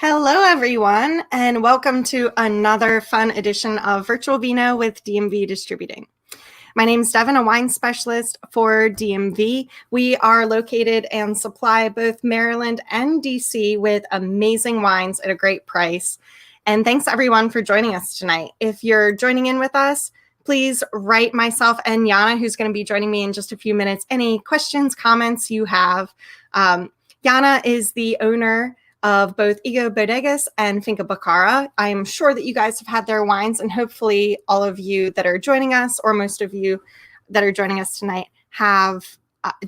Hello, everyone, and welcome to another fun edition of Virtual Vino with DMV Distributing. My name is Devan, a wine specialist for DMV. We are located and supply both Maryland and DC with amazing wines at a great price. And thanks, everyone, for joining us tonight. If you're joining in with us, please write myself and Ioana, who's going to be joining me in just a few minutes, any questions, comments you have. Ioana is the owner of both EGO Bodegas and Finca Bacara. I'm sure that you guys have had their wines, and hopefully all of you that are joining us, or most of you that are joining us tonight, have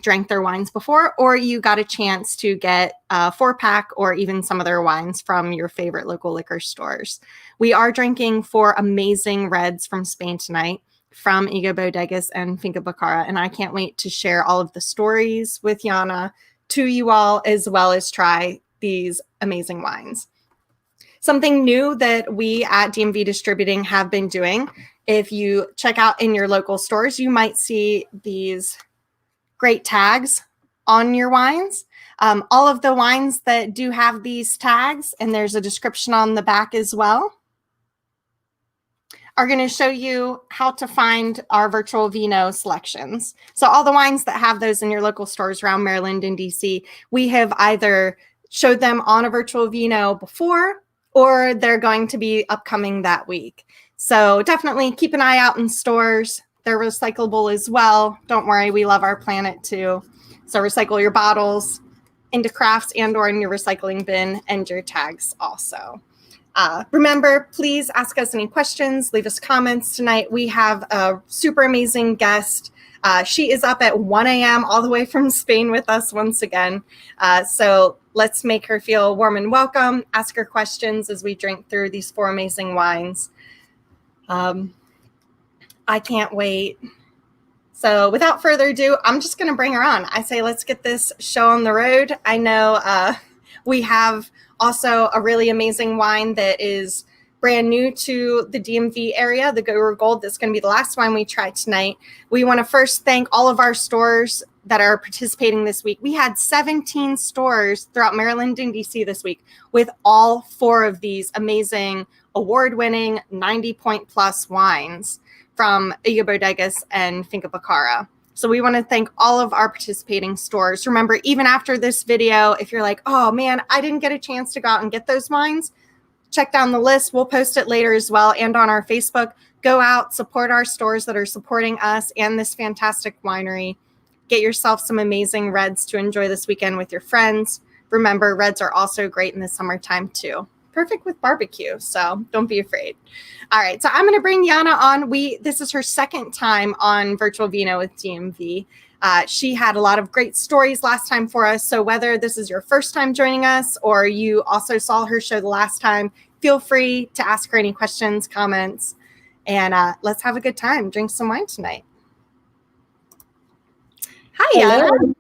drank their wines before, or you got a chance to get a 4-pack or even some of their wines from your favorite local liquor stores. We are drinking 4 amazing reds from Spain tonight from EGO Bodegas and Finca Bacara, and I can't wait to share all of the stories with Ioana to you all, as well as try these amazing wines. Something new that we at DMV Distributing have been doing, if you check out in your local stores, you might see these great tags on your wines. All of the wines that do have these tags, and there's a description on the back as well, are going to show you how to find our Virtual Vino selections. So all the wines that have those in your local stores around Maryland and DC, we have either showed them on a Virtual Vino before, or they're going to be upcoming that week. So definitely keep an eye out in stores. They're recyclable as well. Don't worry, we love our planet too. So recycle your bottles into crafts and or in your recycling bin, and your tags also. Remember, please ask us any questions, leave us comments tonight. We have a super amazing guest. She is up at 1 a.m. all the way from Spain with us once again. So let's make her feel warm and welcome. Ask her questions as we drink through these 4 amazing wines. I can't wait. So without further ado, I'm just going to bring her on. I say let's get this show on the road. I know we have also a really amazing wine that is brand new to the DMV area, the Goru Gold. That's going to be the last wine we try tonight. We want to first thank all of our stores that are participating this week. We had 17 stores throughout Maryland and DC this week with all 4 of these amazing award-winning 90-point plus wines from EGO Bodegas and Finca Bacara. So we want to thank all of our participating stores. Remember, even after this video, if you're like, oh man, I didn't get a chance to go out and get those wines, check down the list. We'll post it later as well, and on our Facebook. Go out, support our stores that are supporting us and this fantastic winery. Get yourself some amazing reds to enjoy this weekend with your friends. Remember, reds are also great in the summertime too. Perfect with barbecue, so don't be afraid. All right, so I'm going to bring Ioana on. This is her second time on Virtual Vino with DMV. She had a lot of great stories last time for us, so whether this is your first time joining us or you also saw her show the last time, feel free to ask her any questions, comments, and let's have a good time. Drink some wine tonight. Hi, Ioana.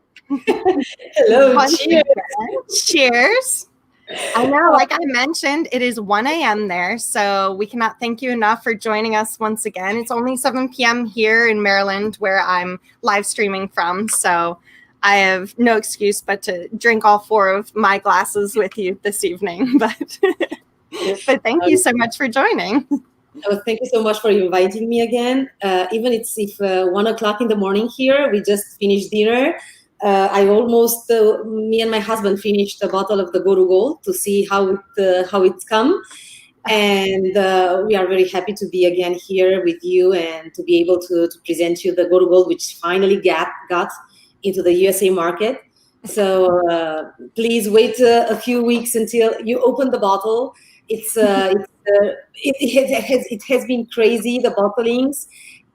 Hello. Cheers. Cheers. I know, like I mentioned, it is 1 a.m. there, so we cannot thank you enough for joining us once again. It's only 7 p.m. here in Maryland, where I'm live streaming from, so I have no excuse but to drink all 4 of my glasses with you this evening. But thank you so much for joining. Oh, thank you so much for inviting me again. Even if 1 o'clock in the morning here, we just finished dinner. I almost, me and my husband finished a bottle of the Goru Gold to see how it's come. And we are very happy to be again here with you and to be able to present you the Goru Gold, which finally got into the USA market. So please wait a few weeks until you open the bottle. It has been crazy, the bottlings,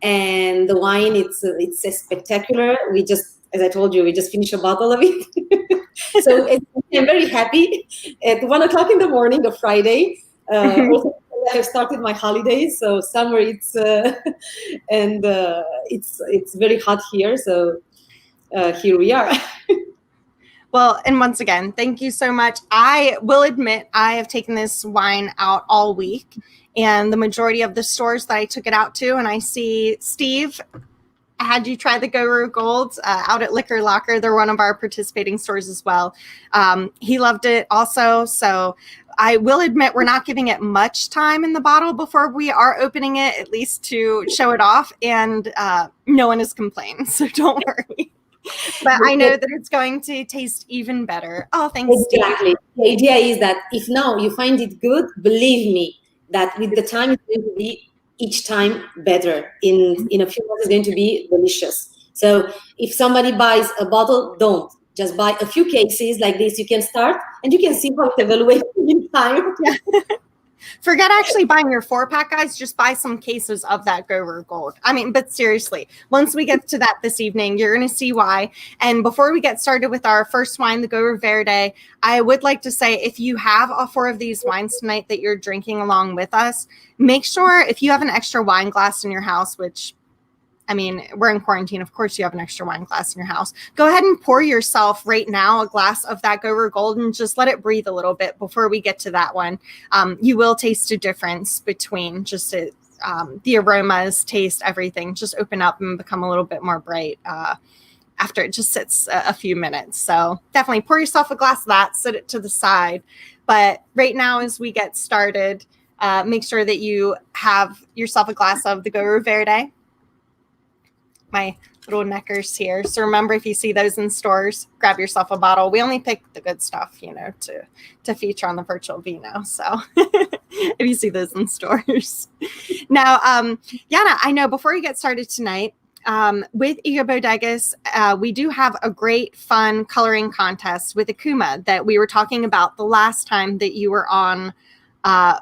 and the wine, it's spectacular. As I told you, we just finished a bottle of it. So I'm very happy. At 1 o'clock in the morning of Friday, also I have started my holidays. So summer, it's very hot here. So here we are. Well, and once again, thank you so much. I will admit I have taken this wine out all week, and the majority of the stores that I took it out to, and I see Steve had you try the Goru Gold out at Liquor Locker. They're one of our participating stores as well. He loved it also. So I will admit we're not giving it much time in the bottle before we are opening it, at least to show it off. And no one has complained, so don't worry. But I know that it's going to taste even better. Oh, thanks, exactly. Steve. The idea is that if now you find it good, believe me, that with the time it's going to be each time better. In a few months, it's going to be delicious. So if somebody buys a bottle, don't. Just buy a few cases like this. You can start and you can see how it evaluates in time. Yeah. Forget actually buying your 4-pack, guys. Just buy some cases of that Goru Gold. I mean, but seriously, once we get to that this evening, you're going to see why. And before we get started with our first wine, the Goru Verde, I would like to say if you have all 4 of these wines tonight that you're drinking along with us, make sure if you have an extra wine glass in your house, which I mean, we're in quarantine. Of course, you have an extra wine glass in your house. Go ahead and pour yourself right now a glass of that Goru Gold and just let it breathe a little bit before we get to that one. You will taste a difference between just the aromas, taste, everything. Just open up and become a little bit more bright after it just sits a few minutes. So definitely pour yourself a glass of that, set it to the side. But right now, as we get started, make sure that you have yourself a glass of the Goru Verde. My little neckers here. So remember, if you see those in stores, grab yourself a bottle. We only pick the good stuff, you know, to feature on the Virtual Vino. So if you see those in stores. Now, Ioana, I know before you get started tonight, with EGO Bodegas, we do have a great fun coloring contest with Akuma that we were talking about the last time that you were on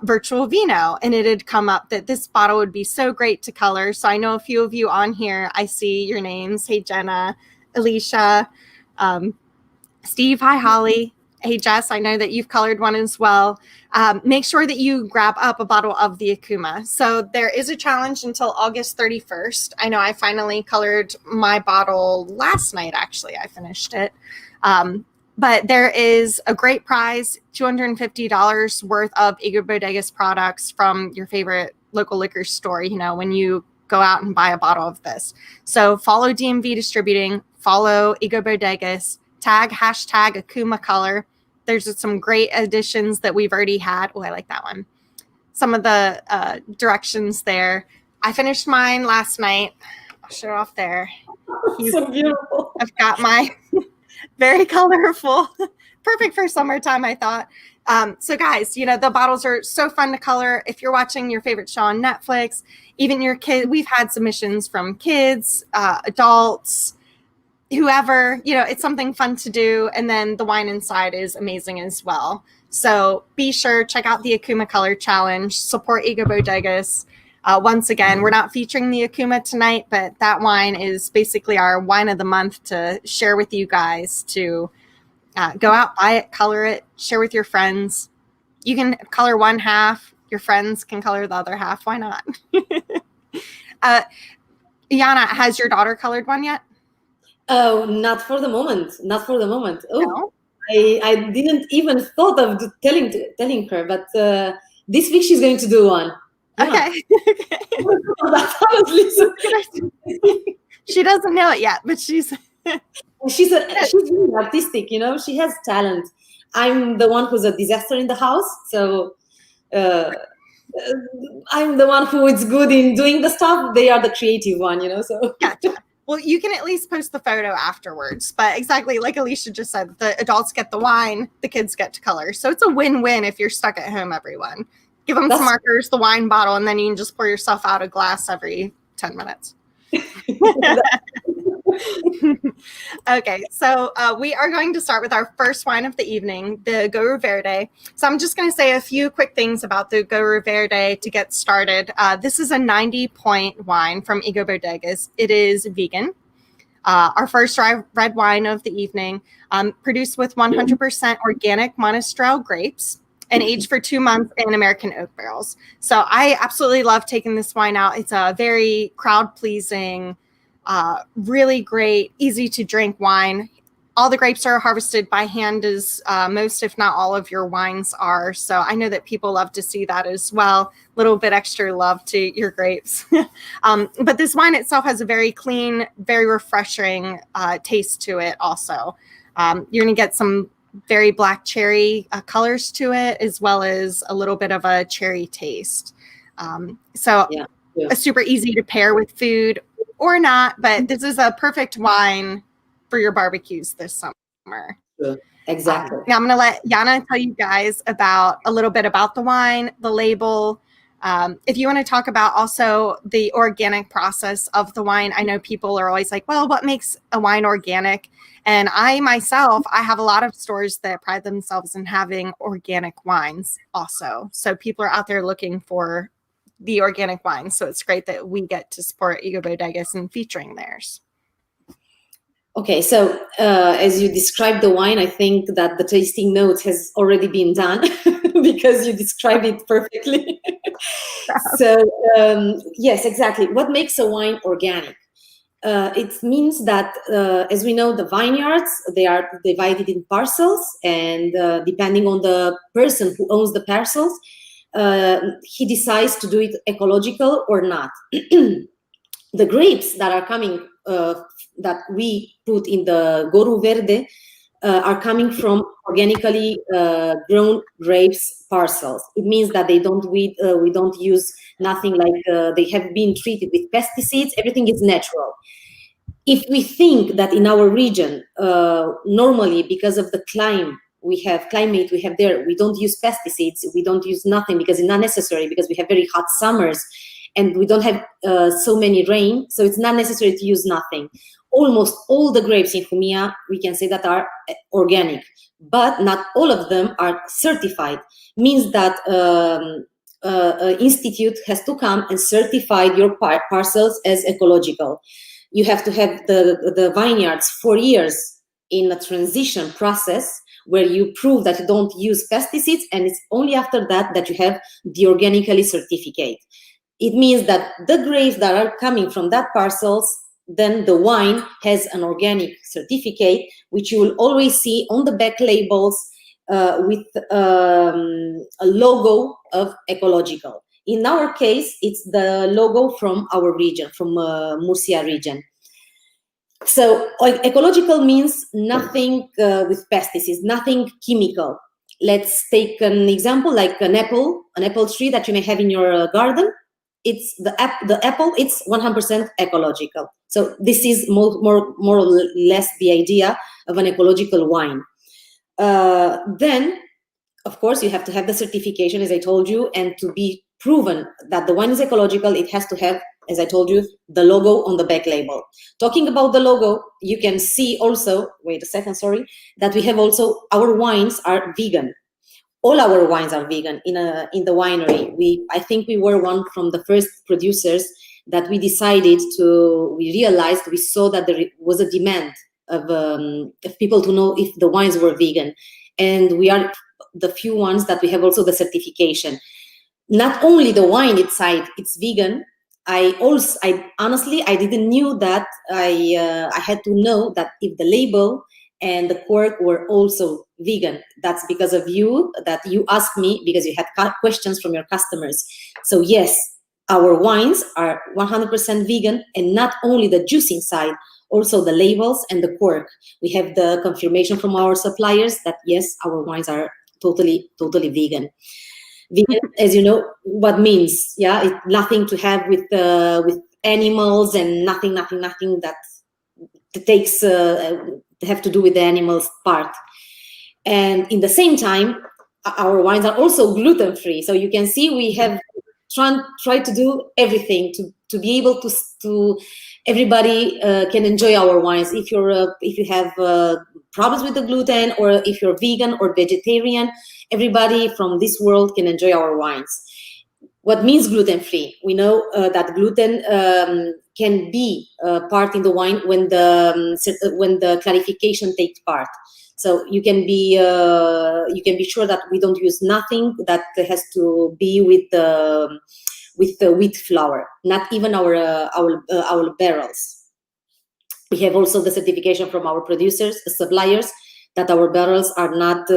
Virtual Vino, and it had come up that this bottle would be so great to color. So I know a few of you on here, I see your names. Hey, Jenna, Alicia, Steve, hi, Holly. Hey, Jess, I know that you've colored one as well. Make sure that you grab up a bottle of the Akuma. So there is a challenge until August 31st. I know I finally colored my bottle last night, actually. I finished it. But there is a great prize, $250 worth of EGO Bodegas products from your favorite local liquor store, you know, when you go out and buy a bottle of this. So follow DMV Distributing, follow EGO Bodegas, tag hashtag Akuma Color. There's some great additions that we've already had. Oh, I like that one. Some of the directions there. I finished mine last night. I'll show it off there. So beautiful. I've got my... very colorful, perfect for summertime, I thought. So guys, you know, the bottles are so fun to color. If you're watching your favorite show on Netflix, even your kid, we've had submissions from kids, adults, whoever, you know, it's something fun to do. And then the wine inside is amazing as well. So be sure, check out the Akuma Color Challenge, support EGO Bodegas. Once again, we're not featuring the Akuma tonight, but that wine is basically our wine of the month to share with you guys to go out, buy it, color it, share with your friends. You can color one half. Your friends can color the other half. Why not? Ioana, has your daughter colored one yet? Oh, not for the moment. Not for the moment. Oh, No? I didn't even thought of telling her, but this week she's going to do one. Yeah. Okay. That's honestly so She doesn't know it yet, but she's really artistic, you know. She has talent. I'm the one who's a disaster in the house, so I'm the one who is good in doing the stuff. They are the creative one, you know. So gotcha. Well, you can at least post the photo afterwards. But exactly like Alicia just said, the adults get the wine, the kids get to color. So it's a win-win if you're stuck at home, everyone. Give them some markers, the wine bottle, and then you can just pour yourself out a glass every 10 minutes. Okay, so we are going to start with our first wine of the evening, the Goru Verde. So I'm just going to say a few quick things about the Goru Verde to get started. This is a 90-point wine from EGO Bodegas. It is vegan. Our first red wine of the evening, produced with 100% organic Monastrell grapes and aged for 2 months in American oak barrels. So I absolutely love taking this wine out. It's a very crowd-pleasing, really great, easy to drink wine. All the grapes are harvested by hand, as most, if not all, of your wines are. So I know that people love to see that as well. A little bit extra love to your grapes. But this wine itself has a very clean, very refreshing taste to it also. You're going to get some very black cherry colors to it, as well as a little bit of a cherry taste. Super easy to pair with food or not, but this is a perfect wine for your barbecues this summer. Exactly. Now I'm going to let Ioana tell you guys a little bit about the wine, the label. If you want to talk about also the organic process of the wine, I know people are always like, well, what makes a wine organic? And I have a lot of stores that pride themselves in having organic wines also. So people are out there looking for the organic wine. So it's great that we get to support EGO Bodegas and featuring theirs. Okay, so as you described the wine, I think that the tasting note has already been done because you described it perfectly. So yes, exactly. What makes a wine organic? It means that, as we know, the vineyards, they are divided in parcels, and depending on the person who owns the parcels, he decides to do it ecological or not. The grapes that are coming, that we put in the Goru Verde, are coming from organically grown grapes parcels. It means that we don't use nothing like they have been treated with pesticides. Everything is natural. If we think that in our region, normally because of the climate we have there, we don't use pesticides, we don't use nothing because it's not necessary, because we have very hot summers and we don't have so many rain, so it's not necessary to use nothing. Almost all the grapes in Jumilla, we can say that are organic, but not all of them are certified. Means that institute has to come and certify your parcels as ecological. You have to have the vineyards 4 years in a transition process where you prove that you don't use pesticides, and it's only after that that you have the organically certificate. It means that the grapes that are coming from that parcels, then the wine has an organic certificate, which you will always see on the back labels with a logo of ecological. In our case, it's the logo from our region, from Murcia region. So ecological means nothing with pesticides, nothing chemical. Let's take an example like an apple tree that you may have in your garden. It's the apple, it's 100% ecological. So this is more or less the idea of an ecological wine. Then, of course, you have to have the certification, as I told you, and to be proven that the wine is ecological, it has to have, as I told you, the logo on the back label. Talking about the logo, you can see also, wait a second, sorry, that we have also, our wines are vegan. All our wines are vegan in the winery. I think we were one from the first producers that we saw that there was a demand of people to know if the wines were vegan. And we are the few ones that we have also the certification. Not only the wine inside, it's vegan. I honestly didn't knew that. I had to know that if the label and the cork were also vegan. That's because of you, that you asked me, because you had questions from your customers. So yes, our wines are 100% vegan, and not only the juice inside, also the labels and the cork. We have the confirmation from our suppliers that yes, our wines are totally vegan. Vegan, as you know, what means, yeah, it's nothing to have with animals, and nothing that takes have to do with the animals part. And in the same time, our wines are also gluten-free. So you can see we have tried to do everything to be able to everybody can enjoy our wines. If you have problems with the gluten, or if you're vegan or vegetarian, everybody from this world can enjoy our wines. What means gluten-free? We know that gluten can be part in the wine when the clarification takes part. So you can be sure that we don't use nothing that has to be with the wheat flour. Not even our barrels. We have also the certification from our producers, suppliers, that our barrels are not.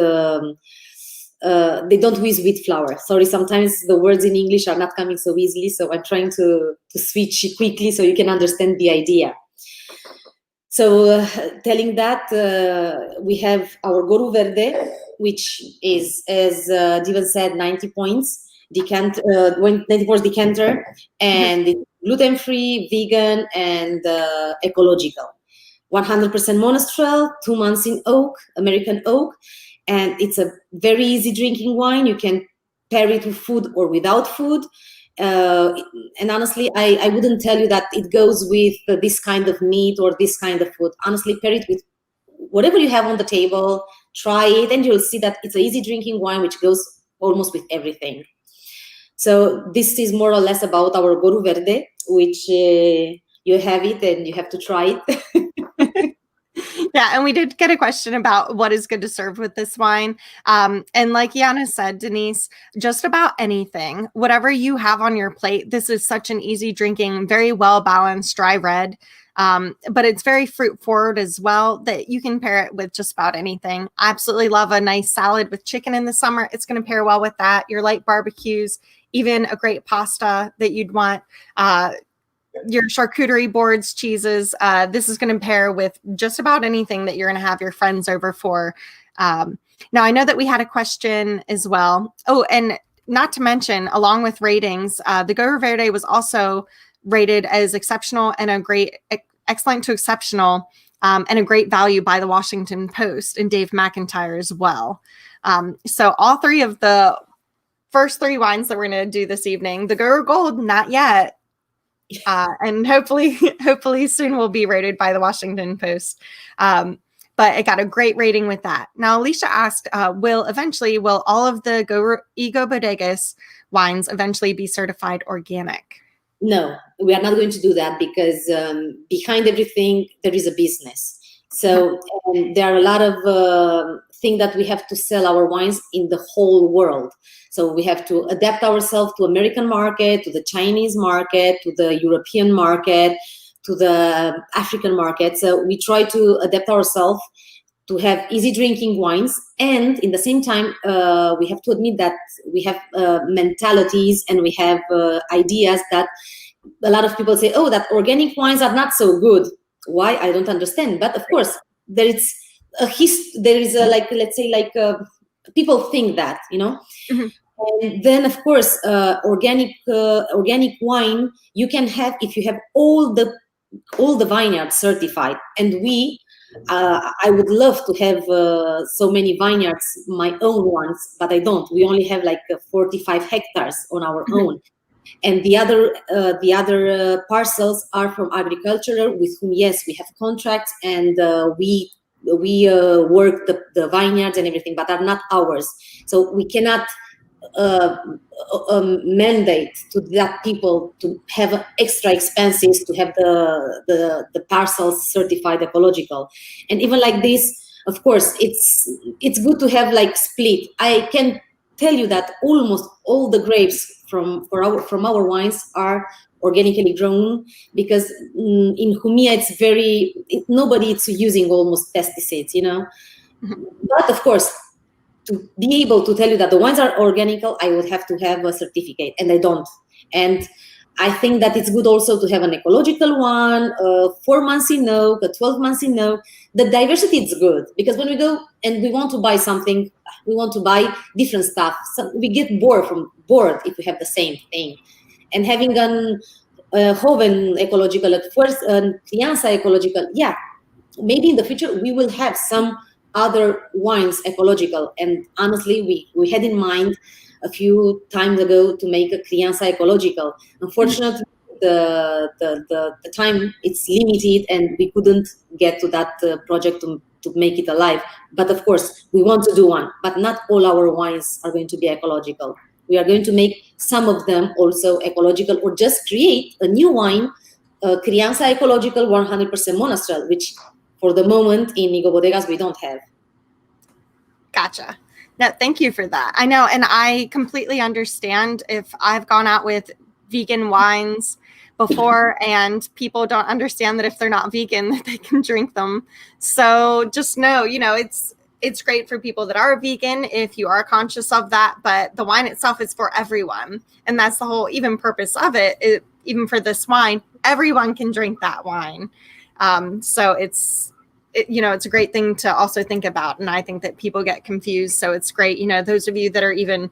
They don't use wheat flour. Sorry, sometimes the words in English are not coming so easily, so I'm trying to switch quickly so you can understand the idea. telling that, we have our Goru Verde, which is, as Devan said, 90 points, 90 points decanter, and it's gluten-free, vegan, and ecological. 100% monastrell, 2 months in oak, American oak, and it's a very easy drinking wine. You can pair it with food or without food. And honestly, I wouldn't tell you that it goes with this kind of meat or this kind of food. Honestly, pair it with whatever you have on the table, try it, and you'll see that it's an easy drinking wine which goes almost with everything. So this is more or less about our Goru Verde, which you have it and you have to try it. Yeah, and we did get a question about what is good to serve with this wine. And like Ioana said, Denise, just about anything, whatever you have on your plate, this is such an easy drinking, very well-balanced dry red. But it's very fruit forward as well, that you can pair it with just about anything. I absolutely love a nice salad with chicken in the summer. It's going to pair well with that. Your light barbecues, even a great pasta that you'd want. Your charcuterie boards, cheeses. This is going to pair with just about anything that you're going to have your friends over for. Now, I know that we had a question as well. Oh, and not to mention, along with ratings, the Goru Verde was also rated as exceptional and a great, excellent to exceptional, and a great value by the Washington Post and Dave McIntyre as well. So all three of the first three wines that we're going to do this evening, the Goru Gold, not yet. And hopefully soon will be rated by the Washington Post. But it got a great rating with that. Now, Alicia asked, will all of the EGO Bodegas wines eventually be certified organic? No, we are not going to do that because behind everything, there is a business. So there are a lot of things that we have to sell our wines in the whole world. So we have to adapt ourselves to American market, to the Chinese market, to the European market, to the African market. So we try to adapt ourselves to have easy drinking wines. And in the same time, we have to admit that we have mentalities and we have ideas that a lot of people say, oh, that organic wines are not so good. Why? I don't understand. But of course, there is people think that, you know. Mm-hmm. And then, of course, organic wine you can have if you have all the vineyards certified. And I would love to have so many vineyards, my own ones, but I don't. We only have like 45 hectares on our own. And the other parcels are from agricultural, with whom, yes, we have contracts, and we work the vineyards and everything, but are not ours. So we cannot mandate to that people to have extra expenses to have the parcels certified ecological. And even like this, of course, it's good to have like split. I can tell you that almost all the grapes from our wines are organically grown, because in Jumilla nobody is using almost pesticides, you know. Mm-hmm. But of course, to be able to tell you that the wines are organical, I would have to have a certificate, and I don't. And I think that it's good also to have an ecological one, 4 months in oak, 12 months in oak. The diversity is good, because when we go and we want to buy something, we want to buy different stuff. So we get bored if we have the same thing. And having an Joven ecological, Fuerza, Crianza ecological, yeah, maybe in the future we will have some other wines ecological. And honestly, we had in mind a few times ago to make a Crianza ecological. Unfortunately, the time it's limited, and we couldn't get to that project to make it alive. But of course, we want to do one. But not all our wines are going to be ecological. We are going to make some of them also ecological, or just create a new wine, Crianza ecological 100% monastrell, which for the moment in EGO Bodegas we don't have. Gotcha. No, thank you for that. I know, and I completely understand if I've gone out with vegan wines before and people don't understand that if they're not vegan that they can drink them. So just know, you know, it's great for people that are vegan if you are conscious of that, but the wine itself is for everyone. And that's the whole even purpose of it. Even for this wine, everyone can drink that wine. So it's a great thing to also think about. And I think that people get confused. So it's great. Those of you that are even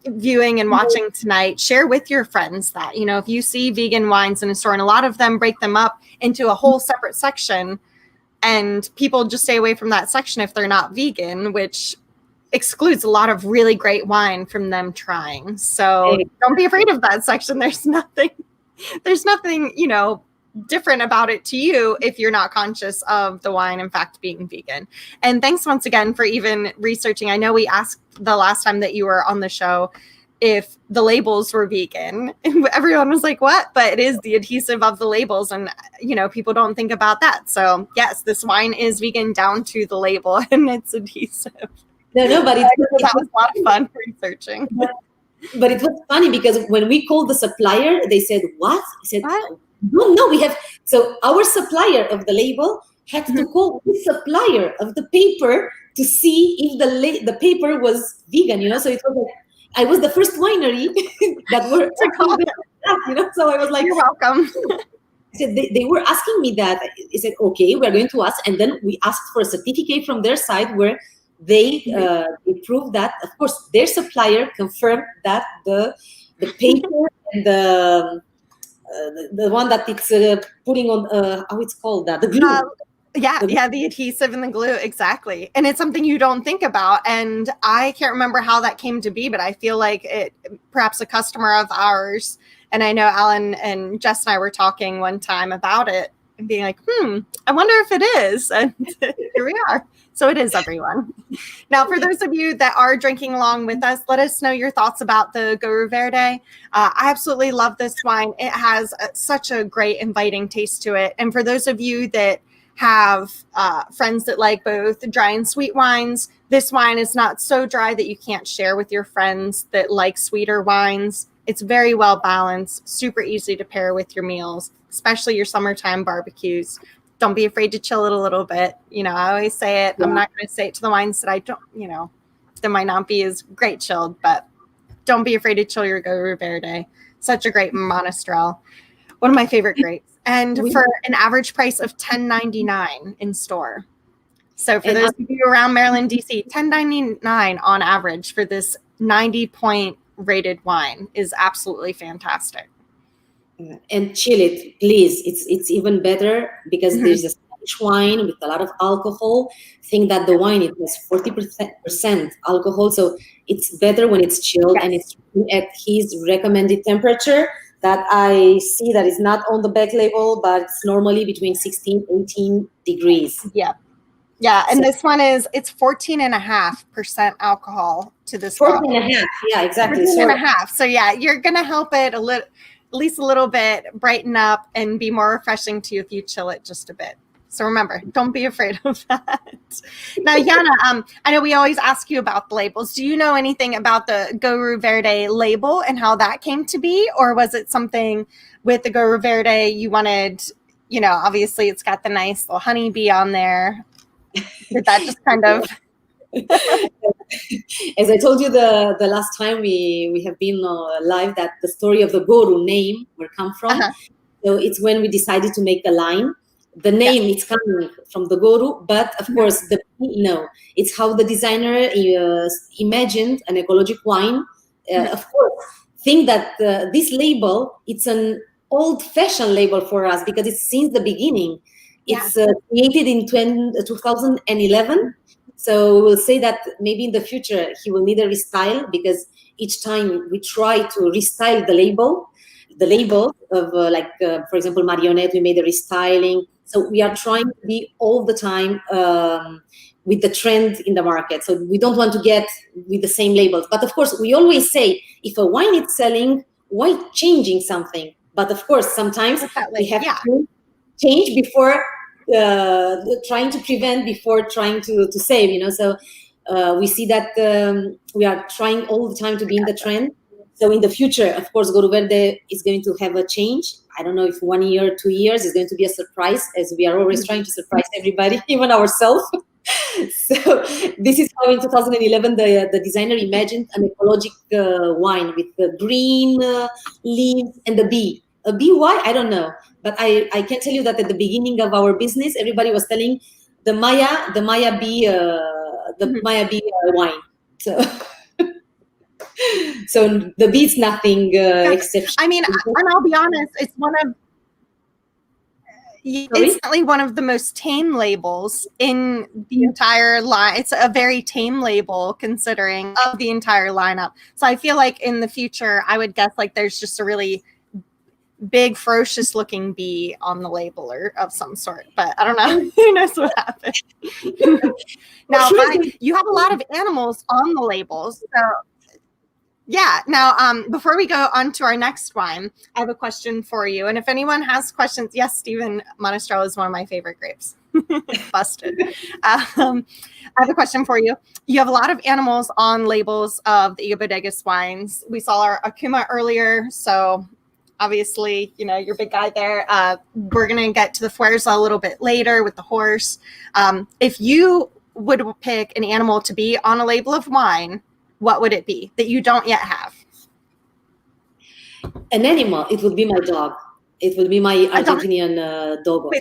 viewing and watching tonight, share with your friends that, if you see vegan wines in a store, and a lot of them break them up into a whole separate section, and people just stay away from that section if they're not vegan, which excludes a lot of really great wine from them trying. So don't be afraid of that section. There's nothing, different about it to you if you're not conscious of the wine, in fact, being vegan. And thanks once again for even researching. I know we asked the last time that you were on the show if the labels were vegan. Everyone was like, what? But it is the adhesive of the labels. And, people don't think about that. So yes, this wine is vegan down to the label and its adhesive. No, but that was a lot of fun researching. But it was funny because when we called the supplier, they said, what? I said, what? No, we have. So our supplier of the label had to call the supplier of the paper to see if the paper was vegan, So it was like, I was the first winery that were to call that, So I was like, you're welcome. I said, they were asking me that. I said, okay, we're going to ask. And then we asked for a certificate from their side where they proved that, of course, their supplier confirmed that the paper and the one that it's putting on, how it's called that, the glue. The adhesive and the glue, exactly. And it's something you don't think about. And I can't remember how that came to be, but I feel like perhaps a customer of ours, and I know Alan and Jess and I were talking one time about it and being like, I wonder if it is. And here we are. So it is, everyone. Now, for those of you that are drinking along with us, let us know your thoughts about the Goru Verde. I absolutely love this wine. It has such a great, inviting taste to it. And for those of you that have friends that like both dry and sweet wines, this wine is not so dry that you can't share with your friends that like sweeter wines. It's very well balanced, super easy to pair with your meals, especially your summertime barbecues. Don't be afraid to chill it a little bit. I always say it. Yeah. I'm not going to say it to the wines that I don't, that might not be as great chilled, but don't be afraid to chill your Goru Verde. Such a great monastrell. One of my favorite grapes. And for an average price of $10.99 in store. So for those of you around Maryland, DC, $10.99 on average for this 90-point rated wine is absolutely fantastic. And chill it, please. It's even better because there's a Spanish wine with a lot of alcohol. Think that the wine, it has 40% alcohol, so it's better when it's chilled and it's at his recommended temperature that I see that is not on the back label, but it's normally between 16, 18 degrees. Yeah. Yeah, and so, this one it's 14.5% alcohol to this 14.5, yeah, exactly. 14.5. So yeah, you're gonna help it at least a little bit brighten up and be more refreshing to you if you chill it just a bit. So remember, don't be afraid of that. Now, Ioana, I know we always ask you about the labels. Do you know anything about the Goru Verde label and how that came to be? Or was it something with the Goru Verde you wanted, obviously it's got the nice little honeybee on there. Did that just kind of... As I told you the last time we have been live, that the story of the Goru name, where come from. So it's when we decided to make the line. The name is coming from the Goru, but of course, it's how the designer imagined an ecologic wine. Of course, think that this label, it's an old-fashioned label for us because it's since the beginning. It's created in 2011. So we'll say that maybe in the future he will need a restyle because each time we try to restyle the label of for example, Marionette, we made a restyling. So we are trying to be all the time with the trend in the market. So we don't want to get with the same labels. But of course, we always say, if a wine is selling, why changing something? But of course, sometimes we have to change before trying to prevent before trying to save, so we see that we are trying all the time to be in the trend. So in the future, of course, Goru Verde is going to have a change. I don't know if 1 year, 2 years is going to be a surprise, as we are always trying to surprise everybody, even ourselves. So this is how in 2011 the designer imagined an ecologic wine with the green leaves and the bee. A B, why? I don't know. But I can tell you that at the beginning of our business, everybody was telling the Maya B, Maya B wine. So, so the B is nothing exceptional. I mean, and I'll be honest, it's instantly one of the most tame labels in the entire line. It's a very tame label considering of the entire lineup. So I feel like in the future, I would guess like there's just a really big, ferocious looking bee on the label or of some sort, but I don't know. Who knows what happened? Now, you have a lot of animals on the labels, so yeah. Now, before we go on to our next wine, I have a question for you. And if anyone has questions, yes, Stephen, Monastrell is one of my favorite grapes. Busted. I have a question for you. You have a lot of animals on labels of the EGO Bodegas wines. We saw our Akuma earlier, so obviously, you know, you're a big guy there. We're going to get to the Fuerza a little bit later with the horse. If you would pick an animal to be on a label of wine, what would it be that you don't yet have? An animal, it would be my dog. It will be my Argentinian dog.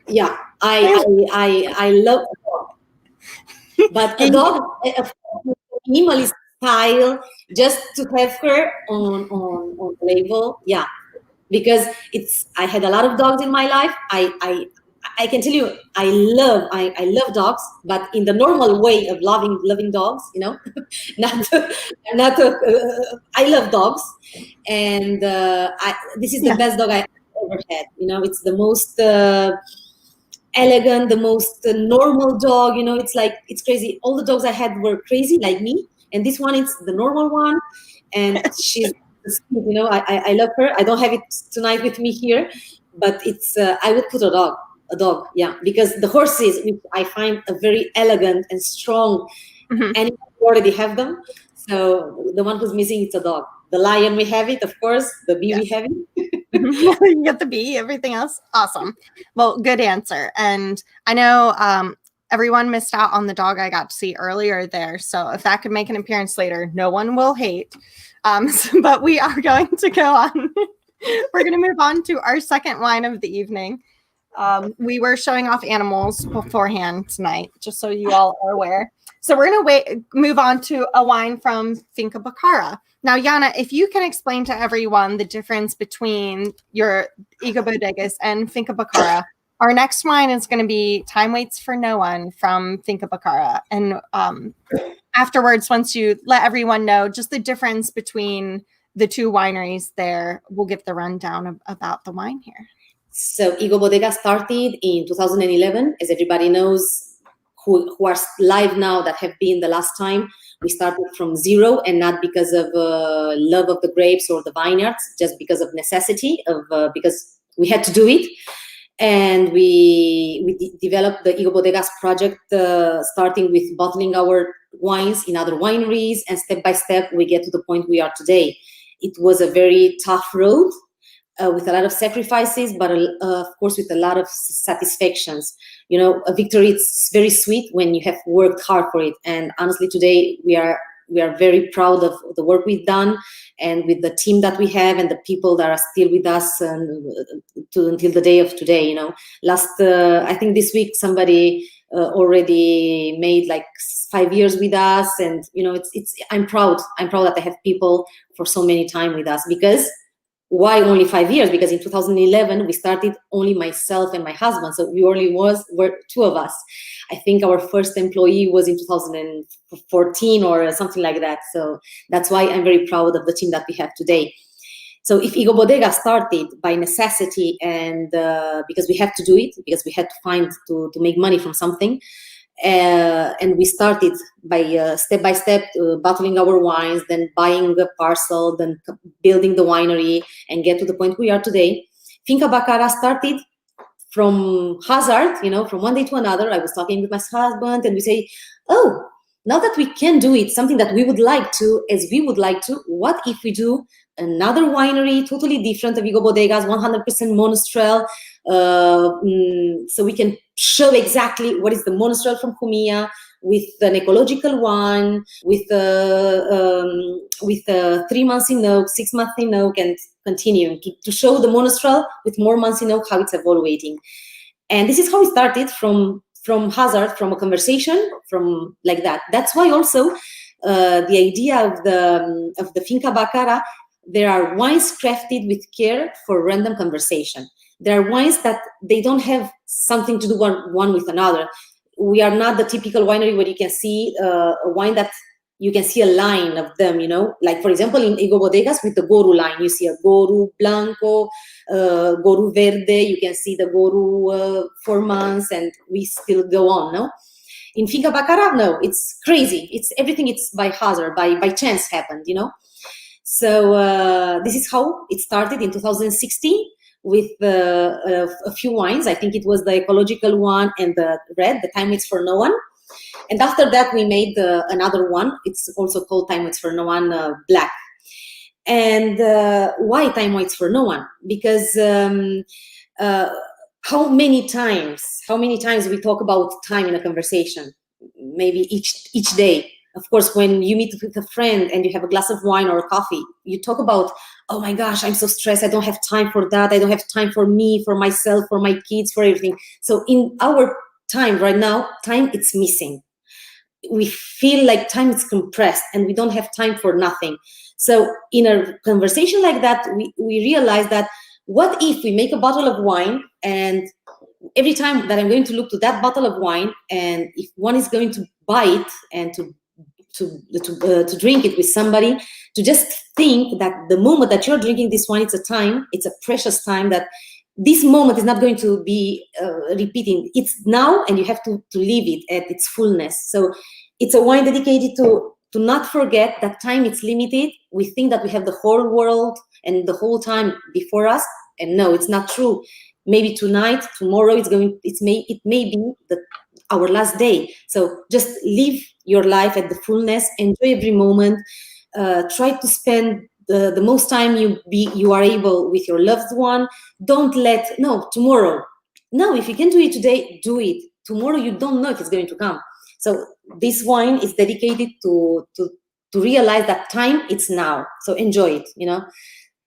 Yeah, I love a dog. But a dog, minimalist style, just to have her on the label. Yeah, because I had a lot of dogs in my life. I can tell you, I love dogs, but in the normal way of loving dogs, you know, I love dogs, and this is the best dog I ever had. You know, it's the most elegant, the most normal dog. You know, it's crazy. All the dogs I had were crazy like me, and this one is the normal one, and she's, you know, I love her. I don't have it tonight with me here, but it's I would put a dog, yeah, because the horses, which I find a very elegant and strong animal, we already have them. So the one who's missing is a dog. The lion, we have it, of course. The bee, we have it. You get the bee, everything else. Awesome. Well, good answer. And I know everyone missed out on the dog I got to see earlier there. So if that could make an appearance later, no one will hate. But we are going to go on. We're going to move on to our second wine of the evening. We were showing off animals beforehand tonight, just so you all are aware. So we're going to move on to a wine from Finca Bacara. Now, Ioana, if you can explain to everyone the difference between your EGO Bodegas and Finca Bacara. Our next wine is going to be Time Waits for No One from Finca Bacara. And afterwards, once you let everyone know just the difference between the two wineries there, we'll give the rundown about the wine here. So EGO Bodegas started in 2011. As everybody knows, who are live now that have been the last time, we started from zero, and not because of love of the grapes or the vineyards, just because of necessity, because we had to do it. And we developed the EGO Bodegas project, starting with bottling our wines in other wineries, and step by step we get to the point we are today. It was a very tough road, with a lot of sacrifices, but of course with a lot of satisfactions. You know, a victory, it's very sweet when you have worked hard for it. And honestly, today we are very proud of the work we've done, and with the team that we have and the people that are still with us until the day of today. You know, I think this week somebody already made like 5 years with us, and you know, I'm proud that I have people for so many time with us. Because why only 5 years? Because in 2011 we started, only myself and my husband, so we only were two of us. I think our first employee was in 2014 or something like that. So that's why I'm very proud of the team that we have today. So if EGO Bodega started by necessity, and because we had to do it, because we had to find to make money from something, and we started by step by step bottling our wines, then buying a parcel, then building the winery, and get to the point we are today. Finca Bacara started from hazard, you know, from one day to another. I was talking with my husband, and we say, oh, now that we can do it, something that we would like to, what if we do another winery, totally different of EGO Bodegas, 100% Monastrell, so we can show exactly what is the Monastrell from Jumilla, with an ecological one, with 3 months in oak, 6 months in oak, and continuing to show the monostral with more months in oak how it's evaluating. And this is how it started from hazard, from a conversation, from like that. That's why also the idea of the Finca Baccara, there are wines crafted with care for random conversation. There are wines that they don't have something to do one with another. We are not the typical winery where you can see a wine that you can see a line of them, you know, like for example in EGO Bodegas with the Goru line, you see a Goru Blanco, Goru Verde, you can see the Goru 4 months, and we still go on, no? In Finca Baccara, no, it's crazy. It's everything, it's by hazard, by chance happened, you know? So this is how it started in 2016 with a few wines. I think it was the ecological one and the red, the Time Waits for No One. And after that, we made another one. It's also called Time Waits for No One Black. And why Time Waits for No One? Because how many times we talk about time in a conversation? Maybe each day. Of course, when you meet with a friend and you have a glass of wine or coffee, you talk about, oh my gosh, I'm so stressed. I don't have time for that. I don't have time for me, for myself, for my kids, for everything. So in our time right now, time it's missing. We feel like time is compressed and we don't have time for nothing. So in a conversation like that, we realize that what if we make a bottle of wine, and every time that I'm going to look to that bottle of wine, and if one is going to buy it and to drink it with somebody, to just think that the moment that you're drinking this wine, it's a precious time, that this moment is not going to be repeating. It's now, and you have to live it at its fullness. So it's a wine dedicated to not forget that time is limited. We think that we have the whole world and the whole time before us, and no, it's not true. Maybe tonight, tomorrow, it may be our last day. So just live your life at the fullness, enjoy every moment, try to spend the most time you are able with your loved one. Don't let, no, tomorrow. No, if you can do it today, do it. Tomorrow, you don't know if it's going to come. So this wine is dedicated to realize that time, it's now. So enjoy it, you know.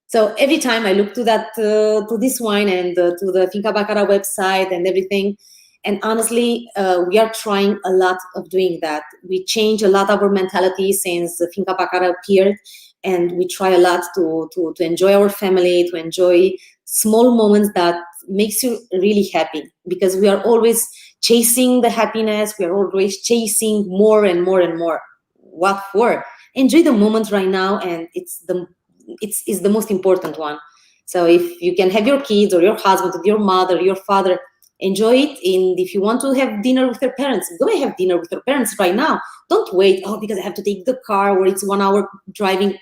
So every time I look to that, to this wine and to the Finca Baccara website and everything, and honestly, we are trying a lot of doing that. We change a lot of our mentality since the Finca Baccara appeared, and we try a lot to enjoy our family, to enjoy small moments that makes you really happy, because we are always chasing the happiness. We are always chasing more and more and more. What for? Enjoy the moment right now, and it's the most important one. So if you can have your kids or your husband or your mother, your father, enjoy it. And if you want to have dinner with your parents, go and have dinner with your parents right now. Don't wait, because I have to take the car or it's 1 hour driving.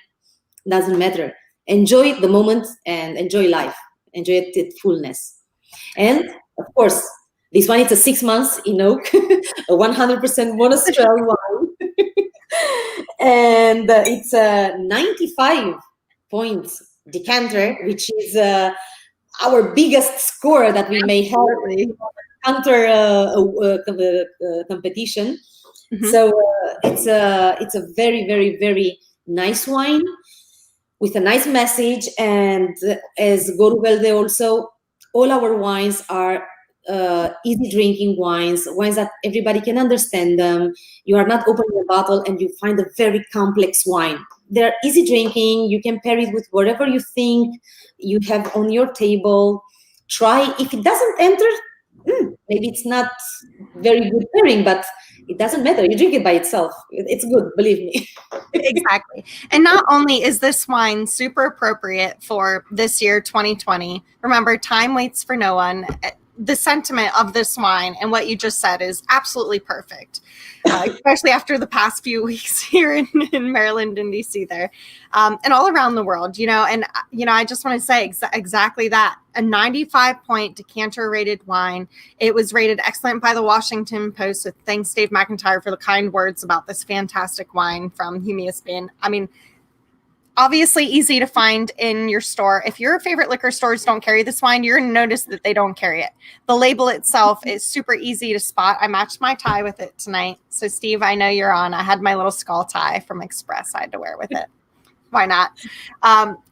Doesn't matter. Enjoy the moment and enjoy life. Enjoy it at fullness. And of course, this one is a 6 months in oak, a 100% monostral wine. And it's a 95 points decanter, which is our biggest score that we may have counter competition. Mm-hmm. So it's a very, very, very nice wine with a nice message. And as Goru Verde also, all our wines are easy drinking wines that everybody can understand them. You are not opening a bottle and you find a very complex wine. They're easy drinking. You can pair it with whatever you think you have on your table. Try. If it doesn't enter, maybe it's not very good pairing, but it doesn't matter. You drink it by itself. It's good, believe me. Exactly. And not only is this wine super appropriate for this year, 2020, remember, time waits for no one. The sentiment of this wine and what you just said is absolutely perfect, especially after the past few weeks here in Maryland and DC there, and all around the world, you know. And, you know, I just want to say exactly that. A 95-point decanter rated wine. It was rated excellent by the Washington Post. So thanks, Dave McIntyre, for the kind words about this fantastic wine from Jumilla, Spain. I mean, obviously easy to find in your store. If your favorite liquor stores don't carry this wine, you're going to notice that they don't carry it. The label itself is super easy to spot. I matched my tie with it tonight. So Steve, I know you're on. I had my little skull tie from Express I had to wear with it. Why not?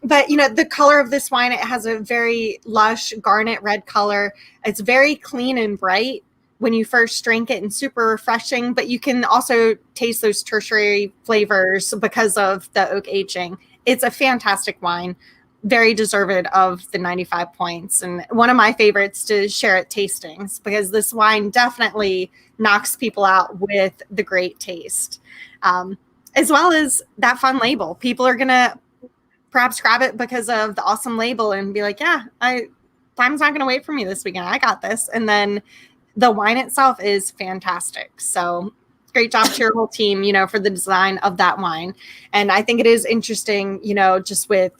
But, you know, the color of this wine, it has a very lush garnet red color. It's very clean and bright when you first drink it and super refreshing, but you can also taste those tertiary flavors because of the oak aging. It's a fantastic wine, very deserved of the 95 points, and one of my favorites to share at tastings, because this wine definitely knocks people out with the great taste. As well as that fun label. People are going to perhaps grab it because of the awesome label and be like, yeah, time's not going to wait for me this weekend. I got this. And then the wine itself is fantastic. So great job to your whole team, you know, for the design of that wine. And I think it is interesting, you know, just with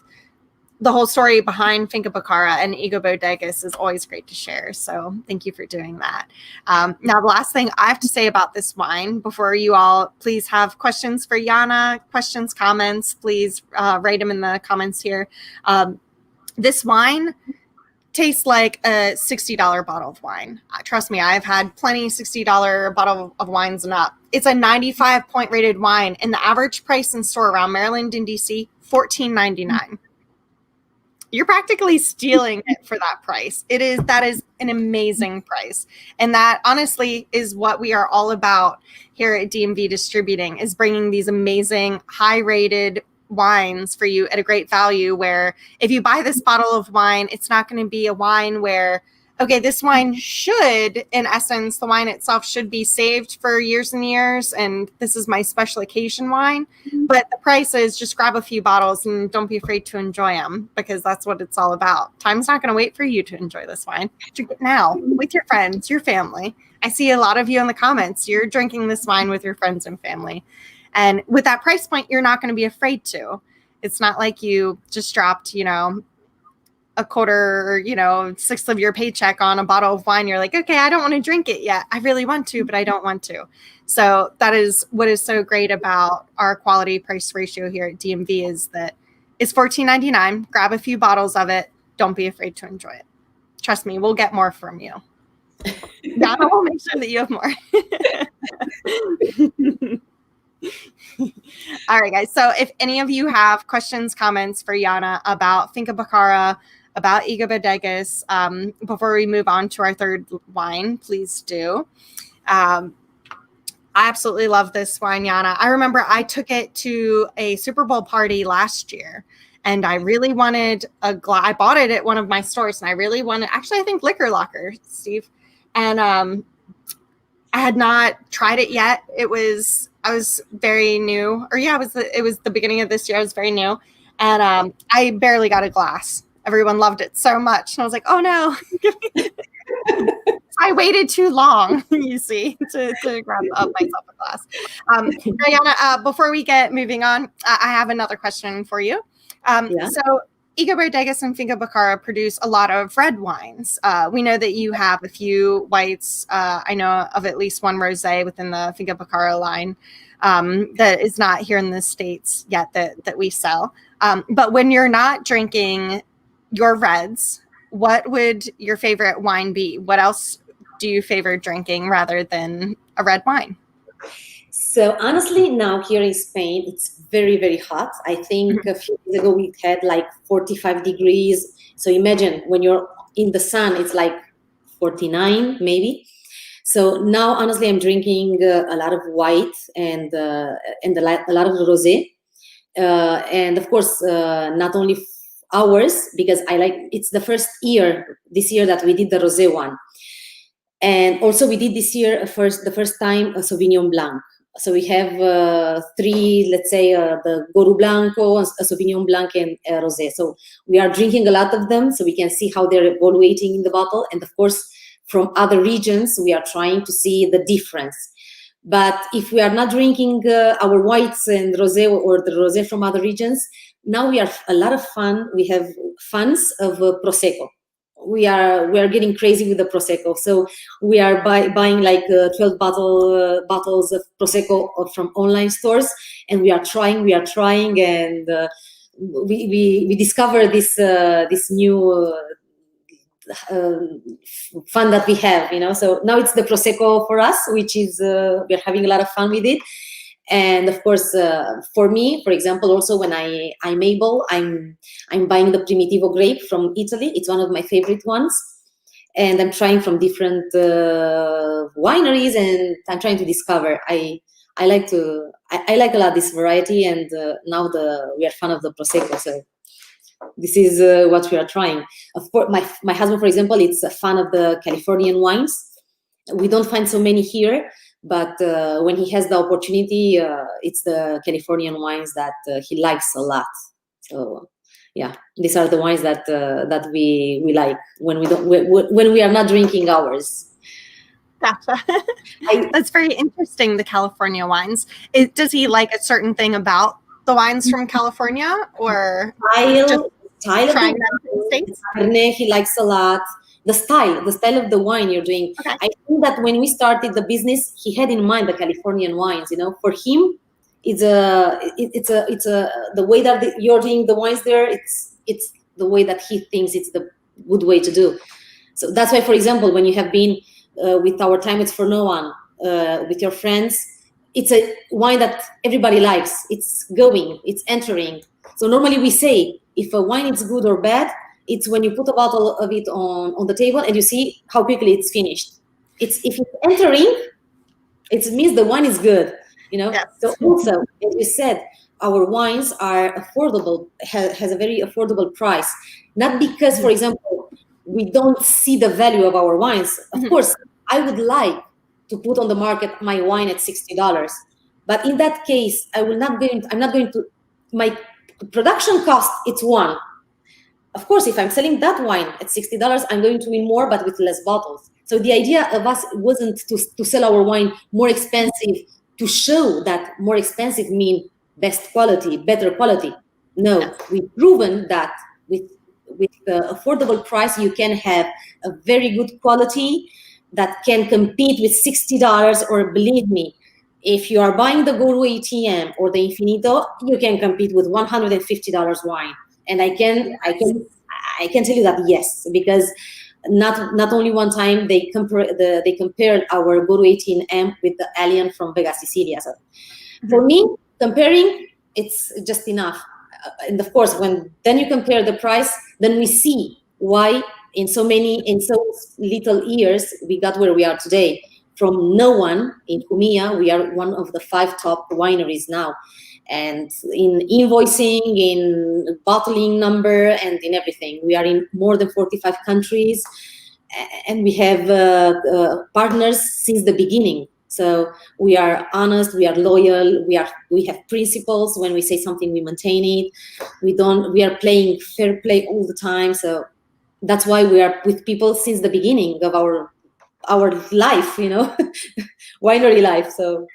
the whole story behind Finca Bacara and EGO Bodegas is always great to share. So thank you for doing that. Now, the last thing I have to say about this wine before you all please have questions for Ioana, questions, comments, please write them in the comments here. This wine tastes like a $60 bottle of wine. Trust me, I've had plenty $60 bottle of wines and up. It's a 95 point rated wine, and the average price in store around Maryland and DC, $14.99. You're practically stealing it for that price. That is an amazing price. And that honestly is what we are all about here at DMV Distributing, is bringing these amazing high rated wines for you at a great value, where if you buy this bottle of wine, it's not going to be a wine where, okay, this wine should, in essence, the wine itself should be saved for years and years, and this is my special occasion wine. But the price is just grab a few bottles and don't be afraid to enjoy them, because that's what it's all about. Time's not going to wait for you to enjoy this wine. Drink it now with your friends, your family. I see a lot of you in the comments. You're drinking this wine with your friends and family. And with that price point, you're not going to be afraid to. It's not like you just dropped, you know, a quarter, you know, sixth of your paycheck on a bottle of wine. You're like, okay, I don't want to drink it yet. I really want to, but I don't want to. So that is what is so great about our quality price ratio here at DMV, is that it's $14.99. Grab a few bottles of it. Don't be afraid to enjoy it. Trust me, we'll get more from you. Donna will make sure that you have more. All right, guys. So if any of you have questions, comments for Ioana about Finca Bacara, about EGO Bodegas, before we move on to our third wine, please do. I absolutely love this wine, Ioana. I remember I took it to a Super Bowl party last year, and I really wanted a glass. I bought it at one of my stores, and I really wanted, actually, I think Liquor Locker, Steve. And I had not tried it yet. I was very new, or yeah, it was the beginning of this year. I was very new, and I barely got a glass. Everyone loved it so much, and I was like, oh no. I waited too long, you see, to grab up myself a glass. Ioana, before we get moving on, I have another question for you. So EGO Bodegas and Finca Bacara produce a lot of red wines. We know that you have a few whites. I know of at least one rosé within the Finca Bacara line that is not here in the States yet that we sell. But when you're not drinking your reds, what would your favorite wine be? What else do you favor drinking rather than a red wine? So honestly, now here in Spain, it's very, very hot. I think a few days ago we had like 45 degrees. So imagine when you're in the sun, it's like 49 maybe. So now, honestly, I'm drinking a lot of white and a lot of rosé. And of course, not only ours, because it's the first year, this year, that we did the rosé one. And also we did this year the first time a Sauvignon Blanc. So we have three, let's say, the Goru Blanco, a Sauvignon Blanc, and a Rosé. So we are drinking a lot of them so we can see how they're evaluating in the bottle. And of course, from other regions, we are trying to see the difference. But if we are not drinking our whites and Rosé, or the Rosé from other regions, now we are a lot of fun. We have funds of Prosecco. We are getting crazy with the Prosecco. So we are buying like 12 bottles of Prosecco from online stores, and we are trying, and we discovered this new fun that we have, you know. So now it's the Prosecco for us, which is we're having a lot of fun with it. And of course, for me, for example, also when I'm able, I'm buying the Primitivo grape from Italy. It's one of my favorite ones, and I'm trying from different wineries, and I'm trying to discover. I like a lot this variety, and now we are fan of the Prosecco, so this is what we are trying. Of course, my husband, for example, is a fan of the Californian wines. We don't find so many here, but when he has the opportunity, it's the Californian wines that he likes a lot. So yeah, these are the wines that we like when we are not drinking ours. Gotcha. That's very interesting, the California wines. Does he like a certain thing about the wines from California, or style trying them in the States? Cabernet he likes a lot. The style of the wine you're doing. Okay. I think that when we started the business, he had in mind the Californian wines. You know, for him, it's the way that you're doing the wines there. It's the way that he thinks it's the good way to do. So that's why, for example, when you have been with Our Time It's For No One, with your friends, it's a wine that everybody likes. It's going, it's entering. So normally we say if a wine is good or bad, it's when you put a bottle of it on the table and you see how quickly it's finished. If it's entering, it means the wine is good. You know. Yes. So also, as you said, our wines are affordable. Has a very affordable price. Not because, for example, we don't see the value of our wines. Of course, I would like to put on the market my wine at $60, but in that case, I'm not going to. My production cost, it's one. Of course, if I'm selling that wine at $60, I'm going to win more, but with less bottles. So the idea of us wasn't to sell our wine more expensive, to show that more expensive mean best quality, better quality. No, we've proven that with the affordable price, you can have a very good quality that can compete with $60, or believe me, if you are buying the Goru ATM or the Infinito, you can compete with $150 wine. And I can tell you that yes, because not only one time they compared our Goru 18M with the Alien from Vega Sicilia. So for me, comparing, it's just enough. And of course, then you compare the price, then we see why in so little years we got where we are today. From no one in Jumilla, we are one of the 5 top wineries now. And in invoicing, in bottling number, and in everything. We are in more than 45 countries, and we have partners since the beginning. So we are honest, we are loyal, we have principles. When we say something, we maintain it. We are playing fair play all the time. So that's why we are with people since the beginning of our life, you know, winery life. So.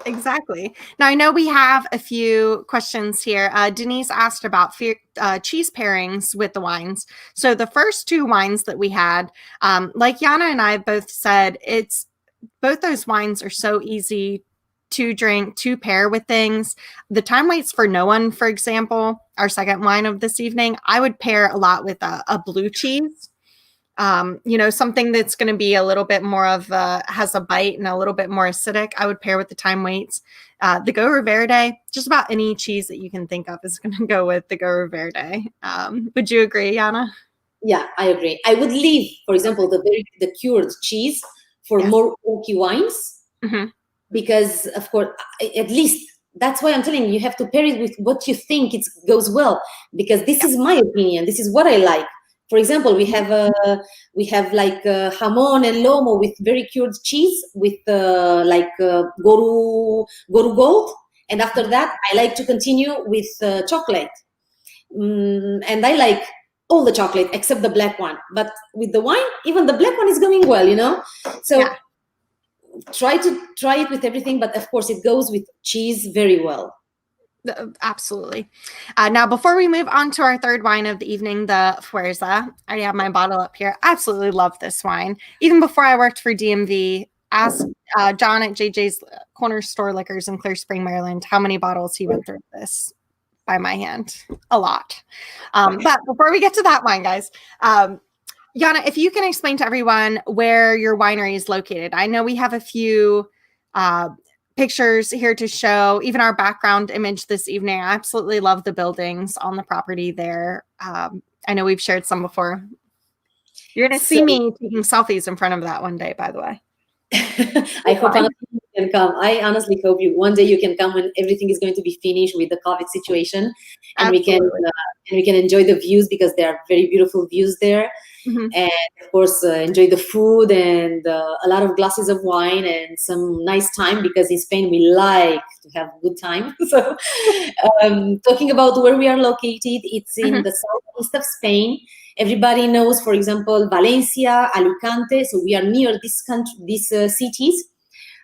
Exactly. Now, I know we have a few questions here. Denise asked about cheese pairings with the wines. So the first 2 wines that we had, like Ioana and I both said, both those wines are so easy to drink, to pair with things. The Time Waits For No One, for example, our second wine of this evening, I would pair a lot with a blue cheese. You know, something that's going to be a little bit more of has a bite and a little bit more acidic. I would pair with the Time Waits. The Goru Verde, just about any cheese that you can think of is going to go with the Goru Verde. Would you agree, Ioana? Yeah, I agree. I would leave, for example, the cured cheese for more oaky wines, because of course, at least that's why I'm telling you, you have to pair it with what you think goes well, because this is my opinion. This is what I like. For example, we have like jamon and lomo with very cured cheese with Goru Gold, and after that I like to continue with chocolate, and I like all the chocolate except the black one. But with the wine, even the black one is going well, you know. So try it with everything, but of course it goes with cheese very well. Absolutely. Now, before we move on to our third wine of the evening, the Fuerza, I already have my bottle up here. I absolutely love this wine. Even before I worked for DMV, asked John at JJ's Corner Store Liquors in Clear Spring, Maryland, how many bottles he went through this by my hand. A lot. But before we get to that wine, guys, Ioana, if you can explain to everyone where your winery is located. I know we have a few pictures here to show even our background image this evening. I absolutely love the buildings on the property there. I know we've shared some before. You're going to see me taking selfies in front of that one day, by the way. I hope you can come. I honestly hope one day you can come when everything is going to be finished with the COVID situation, and we can enjoy the views, because there are very beautiful views there. Mm-hmm. And of course, enjoy the food and a lot of glasses of wine and some nice time, because in Spain we like to have a good time. So, talking about where we are located, it's in the southeast of Spain. Everybody knows, for example, Valencia, Alicante. So we are near these cities.